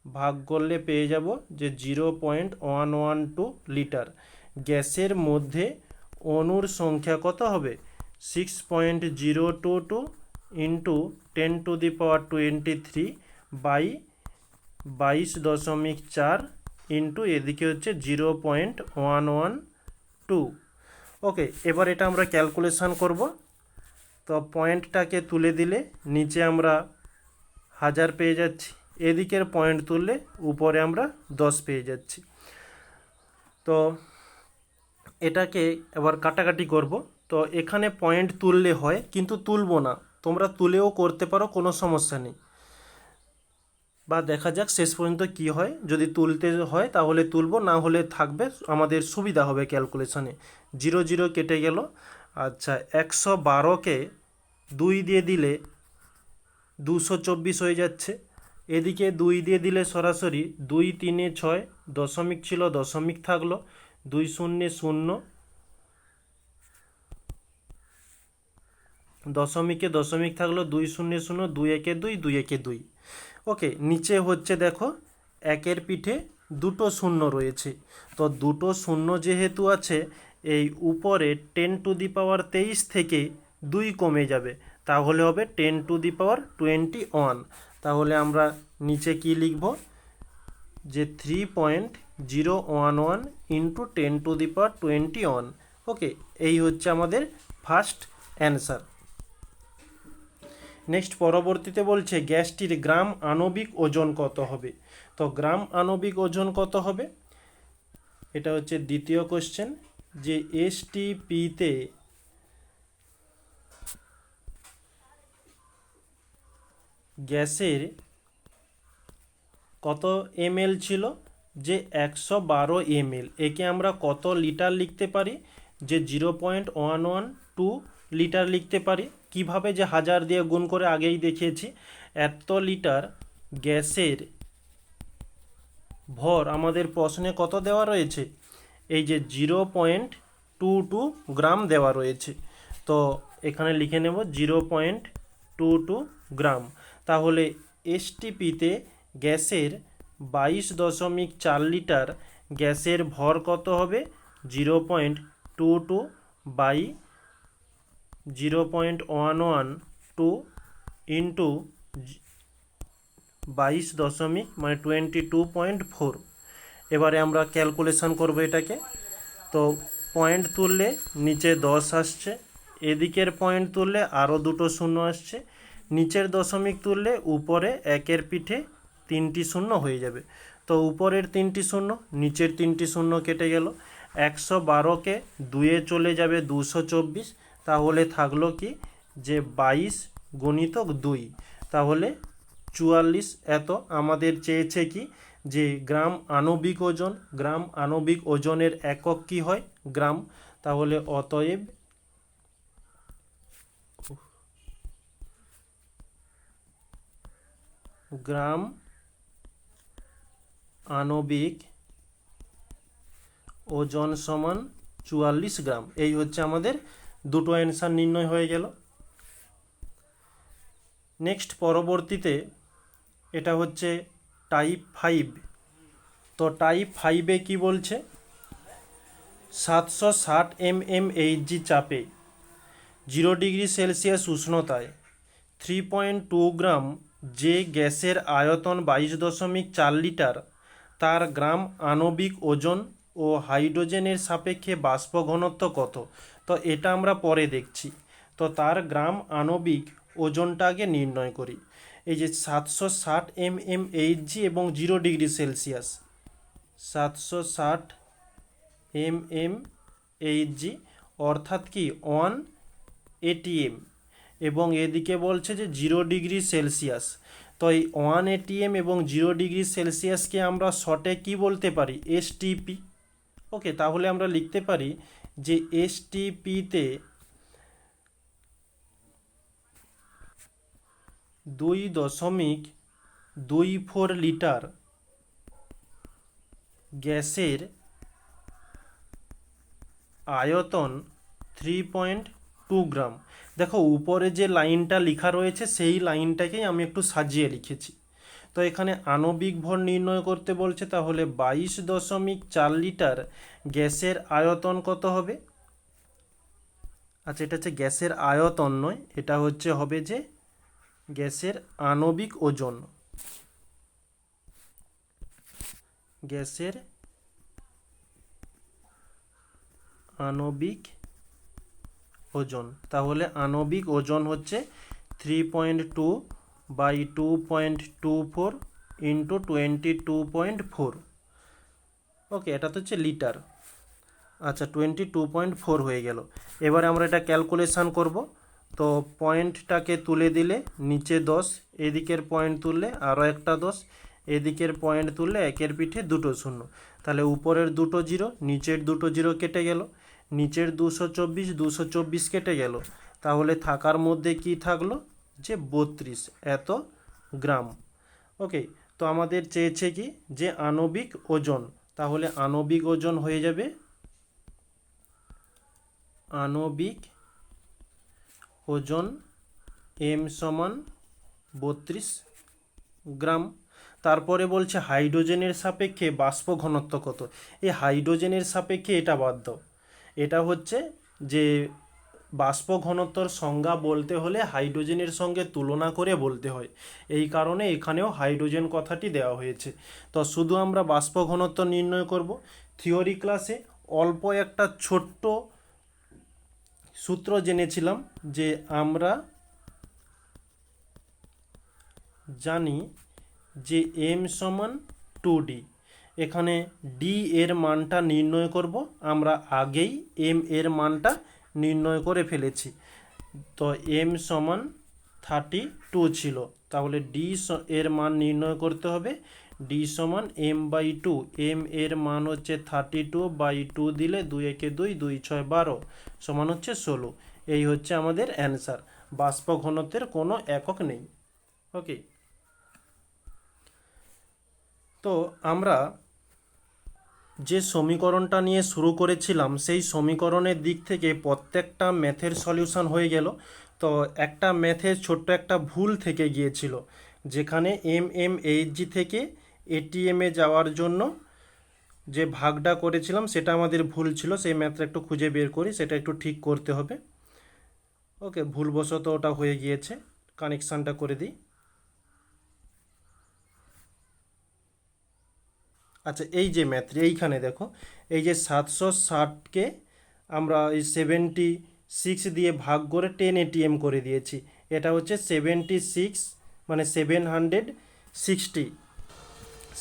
ভাগ করলে পেয়ে যাব যে 0.112 লিটার। গ্যাসের মধ্যে অণুর সংখ্যা কত হবে? 6.022 ইন্টু 10⁻23 বাই 22.4 ইন্টু এদিকে হচ্ছে 0.112। ওকে, এবার এটা আমরা ক্যালকুলেশান করব। তো পয়েন্টটাকে তুলে দিলে নিচে আমরা 1000 পেয়ে যাচ্ছি, এদিকের পয়েন্ট তুললে উপরে আমরা 10 পেয়ে যাচ্ছি। তো এটাকে এবার কাটাকাটি করব। তো এখানে পয়েন্ট তুললে হয়, কিন্তু তুলবো না, তোমরা তুলেও করতে পারো, কোনো সমস্যা নেই, বা দেখা যাক শেষ পর্যন্ত কি হয়। যদি তুলতে হয় তাহলে তুলবো, না হলে থাকবে, আমাদের সুবিধা হবে ক্যালকুলেশানে। 0 0 কেটে গেল। আচ্ছা, 112কে 2 দিয়ে দিলে 224 হয়ে যাচ্ছে। এদিকে 2 দিয়ে দিলে সরাসরি 2 3 6, দশমিক ছিল দশমিক থাকলো, 2 0 0, দশমিকে দশমিক থাকলো, 2 0 0, 2 1 2, 2 1 2। ওকে, নিচে হচ্ছে দেখো একের পিঠে দুটো শূন্য রয়েছে, তো দুটো শূন্য যেহেতু আছে, এই উপরে 10⁻23 থেকে 2 কমে যাবে, তাহলে হবে 10⁻21। তাহলে আমরা নিচে কি লিখব? যে 3.011 ইন্টু 10⁻21। ওকে, এই হচ্ছে আমাদের ফার্স্ট অ্যান্সার। নেক্সট পরবর্তীতে বলছে গ্যাসটির গ্রাম আণবিক ওজন কত হবে? তো গ্রাম আণবিক ওজন কত হবে, এটা হচ্ছে দ্বিতীয় কোশ্চেন। যে এসটিপিতে গ্যাসের কত ml ছিল? যে 112 ml, একে আমরা কত লিটার লিখতে পারি? যে 0.112 লিটার লিখতে পারি। কিভাবে? যে 1000 দিয়ে গুণ করে আগেই দেখিয়েছি। এত লিটার গ্যাসের ভর আমাদের প্রশ্নে কত দেওয়া রয়েছে? এই যে 0.22 গ্রাম দেওয়া রয়েছে, তো এখানে লিখে নেব 0.22 গ্রাম। তাহলে এসটিপিতে গ্যাসের 22.4 লিটার গ্যাসের ভর কত হবে? 0.22 বাই 0.112 ইন্টু 22 মানে 22.4। এবারে আমরা ক্যালকুলেশন করব এটাকে। তো পয়েন্ট তুললে নিচে 10 আসছে, এদিকের পয়েন্ট তুললে আরও দুটো শূন্য আসছে, নিচের দশমিক তুললে উপরে একের পিঠে 3টি শূন্য হয়ে যাবে। তো উপরের 3টি শূন্য, নিচের 3টি শূন্য কেটে গেল। 112কে 2-এ চলে যাবে 224, তাহলে থাকলো কি? যে 22 গুণিতক 2, তাহলে 44। এত আমাদের চেয়েছে কি? যে গ্রাম আণবিক ওজন। গ্রাম আণবিক ওজনের একক কি হয়? গ্রাম। তাহলে অতএব গ্রাম আণবিক ওজন সমান 44 গ্রাম। এই হচ্ছে আমাদের দুটো অ্যান্সার নির্ণয় হয়ে গেল। নেক্সট পরবর্তীতে এটা হচ্ছে টাইপ 5। তো টাইপ 5-এ কি বলছে, 760 mmHg চাপে 0°C উষ্ণতায় 3.2 গ্রাম যে গ্যাসের আয়তন 22.4 লিটার, তার গ্রাম আণবিক ওজন ও হাইড্রোজেনের সাপেক্ষে বাষ্প ঘনত্ব কত? তো এটা আমরা পরে দেখছি। তো তার গ্রাম আণবিক ওজনটা আগে নির্ণয় করি। এই যে 760 mmHg এবং 0°C, 760 mmHg অর্থাৎ কি 1 atm, এবং এদিকে বলছে যে 0°C। তো এই 1 atm এবং 0°C আমরা শর্টে কি বলতে পারি, এসটিপি। ওকে, তাহলে আমরা লিখতে পারি যে এসটিপিতে 2.24 লিটার গ্যাসের আয়তন 3.2 গ্রাম। দেখো উপরে যে লাইনটা লেখা রয়েছে সেই লাইনটাকেই আমি একটু সাজিয়ে লিখেছি। তো এখানে আণবিক ভর নির্ণয় করতে বলছে, তাহলে 22.4 লিটার গ্যাসের আয়তন কত হবে? আচ্ছা, এটা হচ্ছে গ্যাসের আয়তন নয়, এটা হচ্ছে হবে যে গ্যাসের আণবিক ওজন। গ্যাসের আণবিক ওজন, তাহলে আণবিক ওজন হচ্ছে 3.2 বাই 2.24 ইন্টু 22.4। ওকে, এটা তো হচ্ছে লিটার। আচ্ছা, 22.4 হয়ে গেল। এবারে আমরা এটা ক্যালকুলেশান করব। তো পয়েন্টটাকে তুলে দিলে নিচে 10, এদিকের পয়েন্ট তুললে আরও একটা 10, এদিকের পয়েন্ট তুললে একের পিঠে দুটো শূন্য। তাহলে উপরের দুটো জিরো, নিচের দুটো জিরো কেটে গেল, নিচের 224 কেটে গেল, তাহলে থাকার মধ্যে কি থাকলো, যে 32 এত গ্রাম। ওকে, তো আমাদের চেয়েছে কি, যে আণবিক ওজন, তাহলে আণবিক ওজন হয়ে যাবে আণবিক ওজন m সমান 32 গ্রাম। তারপরে বলছে হাইড্রোজেনের সাপেক্ষে বাষ্প ঘনত্ব কত? এই হাইড্রোজেনের সাপেক্ষে এটা বাদ দাও, এটা হচ্ছে যে বাষ্প ঘনত্বর সংজ্ঞা বলতে হলে হাইড্রোজেনের সঙ্গে তুলনা করে বলতে হয়, এই কারণে এখানেও হাইড্রোজেন কথাটি দেওয়া হয়েছে। তো শুধু আমরা বাষ্প ঘনত্ব নির্ণয় করব। থিওরি ক্লাসে অল্প একটা ছোট্ট সূত্র জেনেছিলাম, যে আমরা জানি যে m সমান 2d। এখানে d এর মানটা নির্ণয় করব, আমরা আগেই m এর মানটা নির্ণয় করে ফেলেছি। তো m সমান 32 ছিল, তাহলে d এর মান নির্ণয় করতে হবে। d সমান m/2, m এর মান হচ্ছে 32/2 দিলে 2 একে 2, 2 6 12 সমান হচ্ছে 16। এই হচ্ছে আমাদের অ্যান্সার। বাষ্প ঘনত্বের কোনো একক নেই। ওকে, তো আমরা যে সমীকরণটা নিয়ে শুরু করেছিলাম সেই সমীকরণের দিক থেকে প্রত্যেকটা ম্যাথের সলিউশন হয়ে গেল। তো একটা ম্যাথের ছোট্ট একটা ভুল থেকে গিয়েছিল, যেখানে mmHg থেকে এটিএমে যাওয়ার জন্য যে ভাগটা করেছিলাম সেটা আমাদের ভুল ছিল। সেই ম্যাথটা একটু খুঁজে বের করি, সেটা একটু ঠিক করতে হবে। ওকে, ভুলবশত ওটা হয়ে গিয়েছে, কানেকশানটা করে দিই। আচ্ছা, এই যে ম্যাথ, এইখানে দেখো, এই যে 760কে আমরা এই 76 দিয়ে ভাগ করে 10 এটিএম করে দিয়েছি। এটা হচ্ছে 76, মানে 760,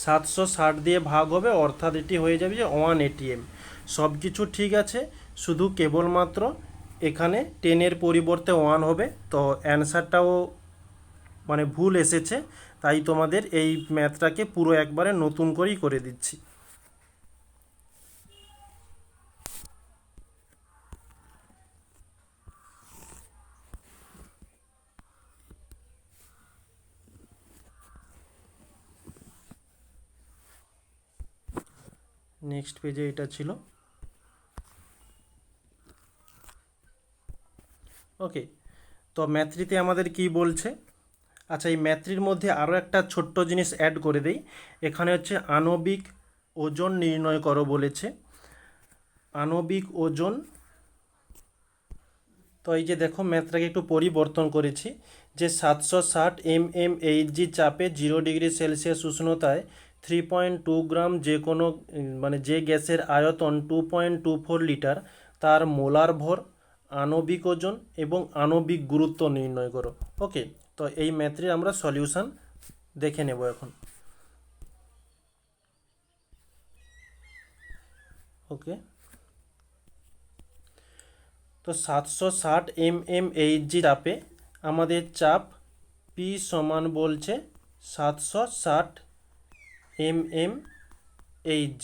760 দিয়ে ভাগ হবে, অর্থাৎ এটি হয়ে যাবে যে 1 এটিএম। সব কিছু ঠিক আছে, শুধু কেবলমাত্র এখানে 10-এর পরিবর্তে 1 হবে। তো অ্যান্সারটাও মানে ভুল এসেছে, তাই তোমাদের এই ম্যাথটাকে পুরো একবারে নতুন করেই করে দিচ্ছি। নেক্সট পেজে এটা ছিল। ওকে, তো ম্যাথ 3 আমাদের কি বলছে? আচ্ছা, এই ম্যাথ 3 মধ্যে আরও একটা ছোট্ট জিনিস অ্যাড করে দেই। এখানে হচ্ছে আণবিক ওজন নির্ণয় করো বলেছে। আণবিক ওজন, তো এই যে দেখো ম্যাথটাকে একটু পরিবর্তন করেছি, যে 760 mmHg চাপে 0 ডিগ্রি সেলসিয়াস উষ্ণতায় 3.2 গ্রাম যে কোনো মানে যে গ্যাসের আয়তন 2.24 লিটার, তার মোলার ভর, আণবিক ওজন এবং আণবিক গুরুত্ব নির্ণয় করো। ওকে, তো এই ম্যাথটির আমরা সলিউশন দেখে নেব এখন। ওকে, তো 760 mmHg চাপে আমাদের চাপ পি সমান বলছে 760 mmHg।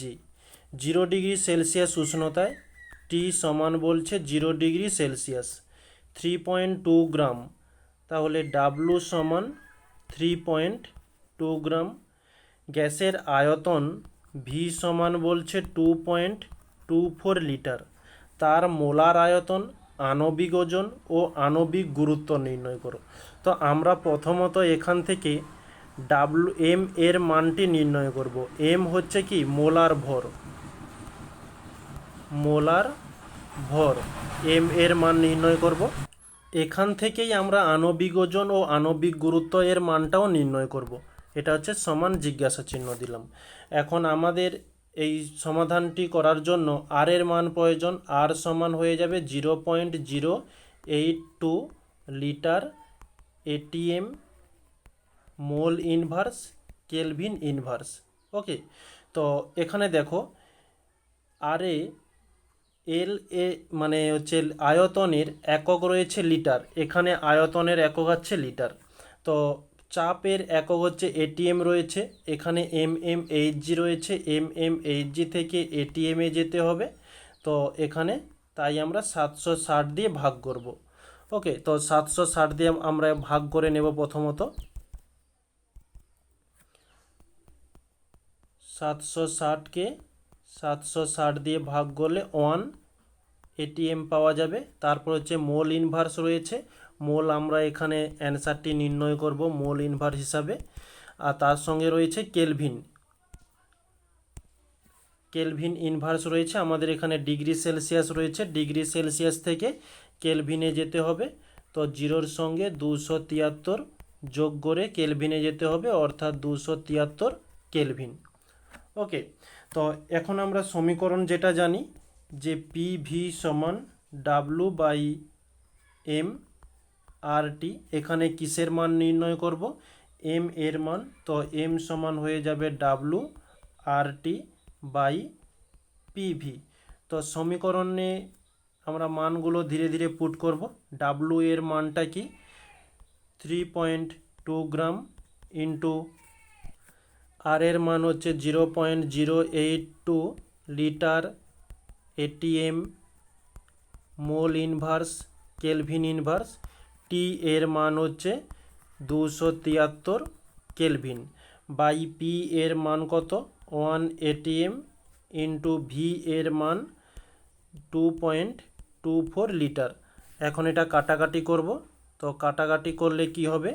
0 ডিগ্রি সেলসিয়াস উষ্ণতায় টি সমান বলছে 0 ডিগ্রি সেলসিয়াস, 3.2 গ্রাম, তাহলে ডাব্লু সমান 3.2 গ্রাম। গ্যাসের আয়তন ভি সমান বলছে 2.24 লিটার, তার মোলার আয়তন, আণবিক ওজন ও আণবিক গুরুত্ব নির্ণয় করো। তো আমরা প্রথমত এখান থেকে ডাব্লু এম এর মানটি নির্ণয় করব। এম হচ্ছে কি মোলার ভর, মোলার ভর এম এর মান নির্ণয় করব। এখান থেকেই আমরা আণবিক ওজন ও আণবিক গুরুত্ব এর মানটাও নির্ণয় করব। এটা হচ্ছে সমান জিজ্ঞাসা চিহ্ন দিলাম। এখন আমাদের এই সমাধানটি করার জন্য আর এর মান প্রয়োজন। আর সমান হয়ে যাবে 0.082 litre ATM mole inverse kelvin inverse. Okay, তো এখানে দেখো আর এল এ মানে হচ্ছে আয়তনের একক রয়েছে লিটার, এখানে আয়তনের একক হচ্ছে লিটার। তো চাপের একক হচ্ছে এটিএম রয়েছে, এখানে mmHg রয়েছে, mmHg থেকে এটিএমে যেতে হবে। তো এখানে তাই আমরা 760 দিয়ে ভাগ করব। ওকে, তো 760 দিয়ে আমরা ভাগ করে নেব। প্রথমত 760কে 760 দিয়ে ভাগ করলে 1 এটিএম পাওয়া যাবে। তারপর হচ্ছে মোল ইনভার্স রয়েছে, মোল আমরা এখানে অ্যান্সারটি নির্ণয় করব মোল ইনভার্স হিসাবে। আর তার সঙ্গে রয়েছে কেলভিন, কেলভিন ইনভার্স রয়েছে। আমাদের এখানে ডিগ্রি সেলসিয়াস রয়েছে, ডিগ্রি সেলসিয়াস থেকে কেলভিনে যেতে হবে। তো জিরোর সঙ্গে 273 যোগ করে কেলভিনে যেতে হবে, অর্থাৎ 273 কেলভিন। ওকে, তো এখন আমরা সমীকরণ যেটা জানি যে পি ভি সমান ডাব্লু বাই এম আর টি। এখানে কিসের মান নির্ণয় করব? এম এর মান। তো এম সমান হয়ে যাবে W R T by PV. তো সমীকরণে আমরা মানগুলো ধীরে ধীরে পুট করব। ডাব্লু এর মানটা কি? 3.2 গ্রাম ইন্টু আর এর মান হচ্ছে 0.082 litre ATM mole inverse kelvin inverse. T এর মান হচ্ছে 273 কেলভিন বাই পি এর মান কত? 1 এটিএম ইন্টু ভি এর মান 2.24 লিটার। এখন এটা কাটাকাটি করব। তো কাটাকাটি করলে কি হবে?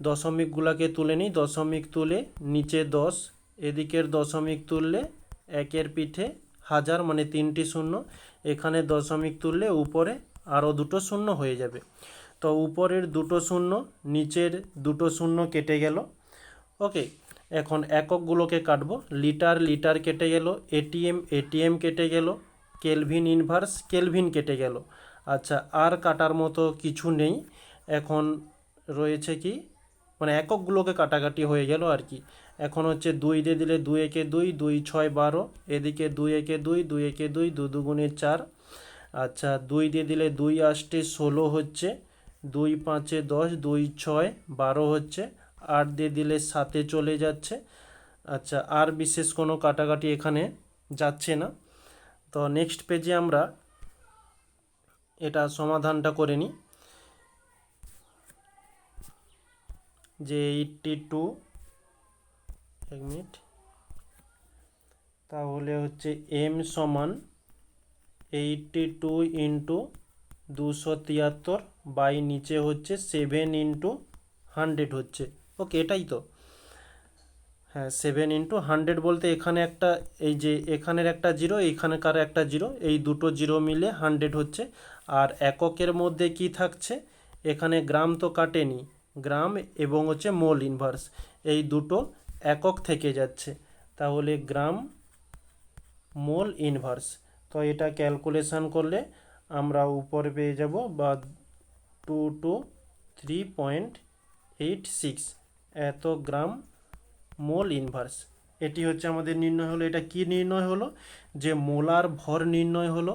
দশমিকগুলোকে তুলে নিই, দশমিক তুলে নিচে 10, এদিকের দশমিক তুললে একের পিঠে হাজার, মানে 3টি শূন্য। এখানে দশমিক তুললে উপরে আরও দুটো শূন্য হয়ে যাবে। তো উপরের দুটো শূন্য, নিচের দুটো শূন্য কেটে গেল। ওকে, এখন এককগুলোকে কাটবো। লিটার লিটার কেটে গেল, এটিএম এটিএম কেটে গেল, কেলভিন ইনভার্স কেলভিন কেটে গেল। আচ্ছা, আর কাটার মতো কিছু নেই। এখন রয়েছে কি, মানে এককগুলোকে কাটাকাটি হয়ে গেল আর কি। এখন হচ্ছে 2 দিয়ে দিলে 2 একে 2, 2 6 12, এদিকে 2 একে 2, 2 একে 2, 2 দুগুণে 4। আচ্ছা, 2 দিয়ে দিলে 2 8 16 হচ্ছে, 2 5 10, 2 6 12 হচ্ছে, 8 দিয়ে দিলে 7 চলে যাচ্ছে। আচ্ছা, আর বিশেষ কোনো কাটাকাটি এখানে যাচ্ছে না। তো নেক্সট পেজে আমরা এটা সমাধানটা করে নিই, যে 82, এক মিনিট, তাহলে হচ্ছে এম সমান 82 ইন্টু 273 বাই নিচে হচ্ছে 7 ইন্টু 100 হচ্ছে। ওকে, এটাই তো। হ্যাঁ, 7 ইন্টু 100 বলতে এখানে একটা, এই যে এখানের একটা জিরো, এইখানকার একটা জিরো, এই দুটো জিরো মিলে 100 হচ্ছে। আর এককের মধ্যে কি থাকছে, এখানে গ্রাম তো কাটেনি, গ্রাম এবং হচ্ছে মোল ইনভার্স, এই দুটো একক থেকে যাচ্ছে, তাহলে গ্রাম মোল ইনভার্স। তো এটা ক্যালকুলেশন করলে আমরা উপরে পেয়ে যাব বা 223.86 এত গ্রাম মোল ইনভার্স। এটি হচ্ছে আমাদের নির্ণয় হলো। এটা কি নির্ণয় হলো, যে মোলার ভর নির্ণয় হলো।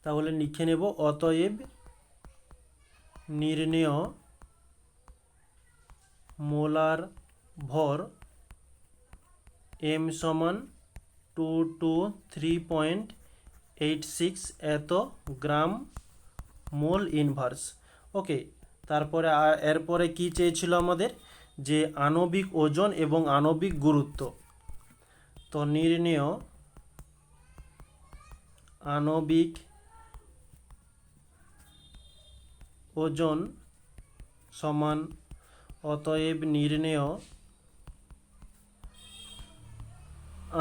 তাহলে লিখে নেব, অতএব নির্ণেয় মোলার ভর m সমান 223.86 এত গ্রাম মোল ইনভার্স। ওকে, তারপরে এরপরে কি চেয়েছিল আমাদের, যে আণবিক ওজন এবং আণবিক গুরুত্ব। তো নির্ণেয় আণবিক ওজন সমান অতএব নির্ণেয়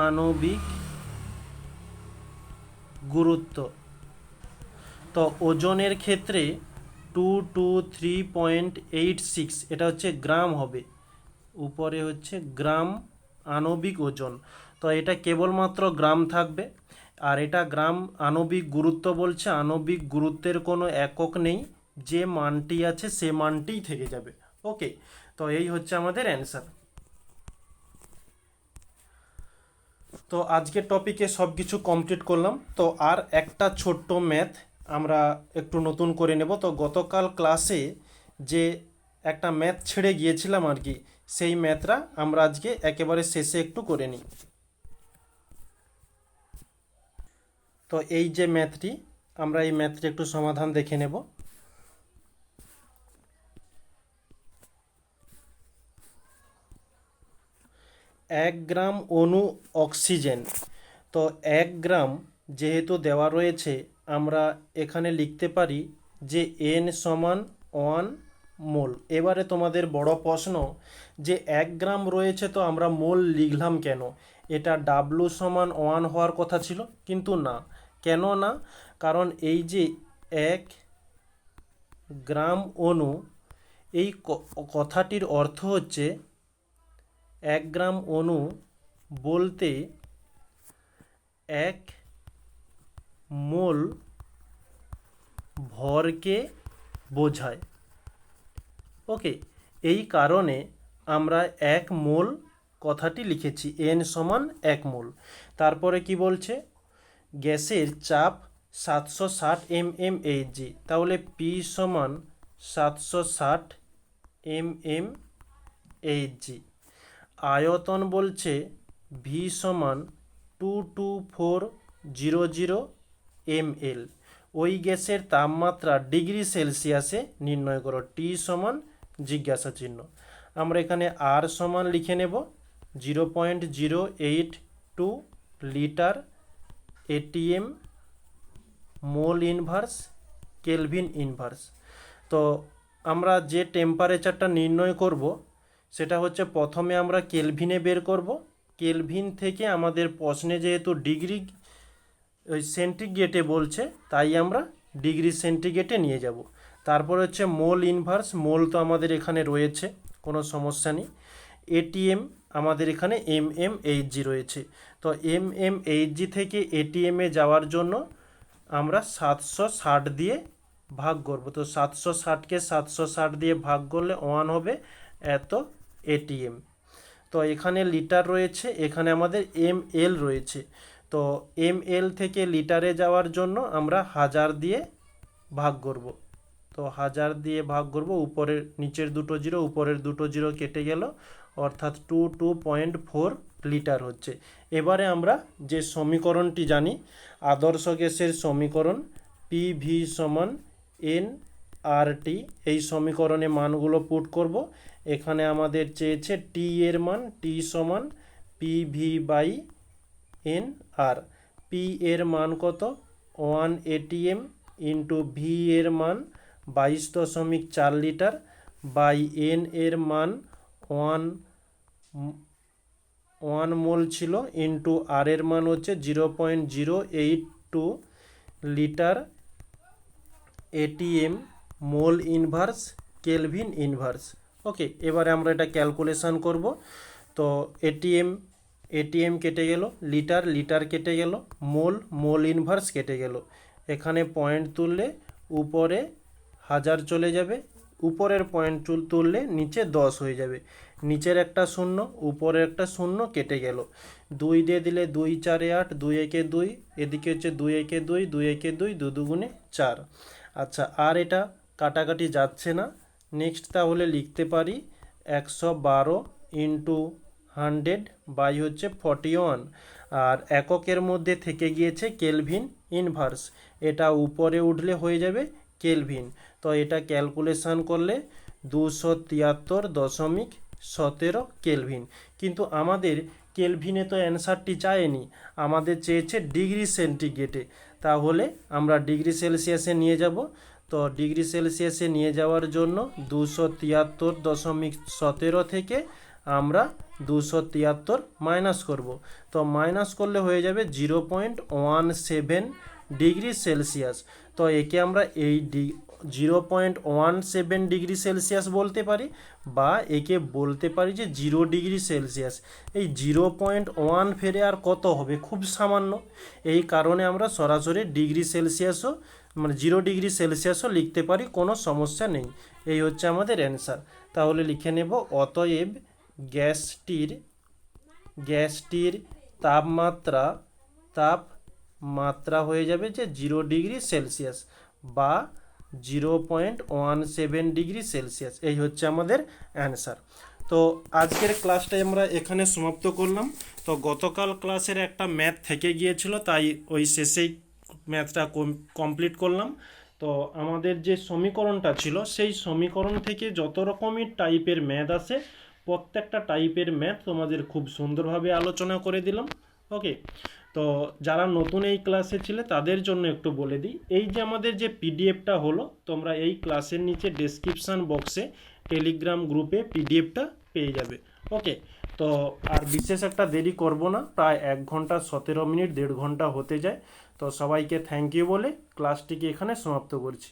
আণবিক গুরুত্ব। তো ওজনের ক্ষেত্রে 223.86 এটা হচ্ছে গ্রাম হবে, উপরে হচ্ছে গ্রাম আণবিক ওজন। তো এটা কেবলমাত্র গ্রাম থাকবে। আর এটা গ্রাম আণবিক গুরুত্ব বলছে, আণবিক গুরুত্বের কোনো একক নেই, যে মানটি আছে সে মানটিই থেকে যাবে। ওকে, তো এই হচ্ছে আমাদের অ্যান্সার। তো আজকের টপিকে সব কিছু কমপ্লিট করলাম। তো আর একটা ছোট্ট ম্যাথ আমরা একটু নতুন করে নেব। তো গতকাল ক্লাসে যে একটা ম্যাথ ছেড়ে গিয়েছিলাম আর কি, সেই ম্যাথটা আমরা আজকে একেবারে শেষে একটু করে নিই। তো এই যে ম্যাথটি, আমরা এই ম্যাথটি একটু সমাধান দেখে নেব। 1 গ্রাম অণু অক্সিজেন। তো 1 গ্রাম যেহেতু দেওয়া রয়েছে, আমরা এখানে লিখতে পারি যে n সমান 1 মোল। এবারে তোমাদের বড় প্রশ্ন, যে 1 গ্রাম রয়েছে তো আমরা মোল লিখলাম কেন? এটা ডাব্লু সমান 1 হওয়ার কথা ছিল, কিন্তু না। কেন না? কারণ এই যে 1 গ্রাম অণু, এই কথাটির অর্থ হচ্ছে 1 গ্রাম অণু বলতে 1 মোল ভরকে বোঝায়। ওকে, এই কারণে আমরা 1 মোল কথাটি লিখেছি, n সমান 1 মোল। তারপরে কি বলছে, গ্যাসের চাপ 760 mmHg, তাহলে P সমান 760 mmHg। আয়তন বলছে V সমান 22400 ml। ওই গ্যাসের তাপমাত্রা ডিগ্রি সেলসিয়াসে নির্ণয় করো। টি সমান জিজ্ঞাসা চিহ্ন। আমরা এখানে আর সমান লিখে নেব 0.082 litre ATM mole inverse kelvin inverse. তো আমরা যে টেম্পারেচারটা নির্ণয় করব, সেটা হচ্ছে প্রথমে আমরা কেলভিনে বের করব। কেলভিন থেকে আমাদের প্রশ্নে যেহেতু ডিগ্রি ওই সেন্টিগ্রেডে বলছে, তাই আমরা ডিগ্রি সেন্টিগ্রেডে নিয়ে যাব। তারপর হচ্ছে মোল ইনভার্স, মোল তো আমাদের এখানে রয়েছে, কোনো সমস্যা নেই। এটিএম আমাদের এখানে mmHg রয়েছে। তো mmHg থেকে এটিএমে যাওয়ার জন্য আমরা 760 দিয়ে ভাগ করব। তো 760কে 760 দিয়ে ভাগ করলে 1 হবে এত এটিএম। তো এখানে লিটার রয়েছে, এখানে আমাদের ml রয়েছে। তো ml থেকে লিটারে যাওয়ার জন্য আমরা 1000 দিয়ে ভাগ করব। তো 1000 দিয়ে ভাগ করব, উপরের নিচের দুটো জিরো, উপরের দুটো জিরো কেটে গেল, অর্থাৎ 22.4 লিটার হচ্ছে। এবারে আমরা যে সমীকরণটি জানি, আদর্শ গ্যাসের সমীকরণ পিভি সমান এনআরটি, এই সমীকরণে মানগুলো পুট করব। এখানে আমাদের চেয়েছে টি এর মান, টি সমান PV by N R. P এর মান কত? 1 এটিএম ইন্টু ভি এর মান 22.4 লিটার বাই এন এর মান 1 মোল ছিল ইন্টু আর এর মান হচ্ছে 0.082 litre ATM mole inverse kelvin inverse. Okay, এবারে আমরা এটা ক্যালকুলেশন করব। তো এটিএম কেটে গেল, লিটার লিটার কেটে গেল, মোল ইনভার্স কেটে গেল। এখানে পয়েন্ট তুললে উপরে 1000 চলে যাবে, উপরের পয়েন্ট তুললে নিচে 10 হয়ে যাবে। নিচের একটা শূন্য, উপরের একটা শূন্য কেটে গেল। 2 দিয়ে দিলে 2 4 8, 2 একে 2, এদিকে হচ্ছে 2 একে 2, 2 একে 2, 2 দুগুণে 4। আচ্ছা, আর এটা কাটাকাটি যাচ্ছে না। নেক্সট তাহলে লিখতে পারি 112 ইন্টু 100 বাই হচ্ছে 41, আর এককের মধ্যে থেকে গিয়েছে কেলভিন ইনভার্স। এটা উপরে উঠলে হয়ে যাবে কেলভিন। তো এটা ক্যালকুলেশন করলে 273.17 কেলভিন। কিন্তু আমাদের কেলভিনে তো অ্যান্সারটি চায়নি, আমাদের চেয়েছে ডিগ্রি সেন্টিগ্রেডে। তাহলে আমরা ডিগ্রি সেলসিয়াসে নিয়ে যাব। তো ডিগ্রি সেলসিয়াসে নিয়ে যাওয়ার জন্য 273.17 থেকে আমরা 273 মাইনাস করব। তো মাইনাস করলে হয়ে যাবে 0.17 ডিগ্রি সেলসিয়াস। তো একে আমরা এই 0.17 ডিগ্রি সেলসিয়াস বলতে পারি, বা একে বলতে পারি যে 0 ডিগ্রি সেলসিয়াস। এই 0.1 ফেরে আর কত হবে, খুব সামান্য। এই কারণে আমরা সরাসরি ডিগ্রি সেলসিয়াসও মানে 0 ডিগ্রি সেলসিয়াসও লিখতে পারি, কোনো সমস্যা নেই। এই হচ্ছে আমাদের অ্যান্সার। তাহলে লিখে নেব, অতএব গ্যাসটির তাপমাত্রা হয়ে যাবে যে 0 ডিগ্রি সেলসিয়াস বা 0.17 ডিগ্রি সেলসিয়াস। এই হচ্ছে আমাদের অ্যান্সার। তো আজকের ক্লাসটা আমরা এখানে সমাপ্ত করলাম। তো গতকাল ক্লাসের একটা ম্যাথ থেকে গিয়েছিল, তাই ওই শেষেই ম্যাথটা কমপ্লিট করলাম। তো আমাদের যে সমীকরণটা ছিল, সেই সমীকরণ থেকে যত রকমের টাইপের ম্যাথ আসে, প্রত্যেকটা টাইপের ম্যাথ তোমাদের খুব সুন্দরভাবে আলোচনা করে দিলাম। ওকে, তো যারা নতুন এই ক্লাসে ছিলে তাদের জন্য একটু বলে দিই, এই যে আমাদের যে পিডিএফটা হলো, তোমরা এই ক্লাসের নিচে ডেসক্রিপশান বক্সে টেলিগ্রাম গ্রুপে পিডিএফটা পেয়ে যাবে। ওকে, তো আর বিশেষ একটা দেরি করব না, প্রায় 1 ঘন্টা 17 মিনিট, 1.5 ঘন্টা হতে যায়। তো সবাইকে থ্যাংক ইউ বলে ক্লাসটিকে এখানে সমাপ্ত করছি।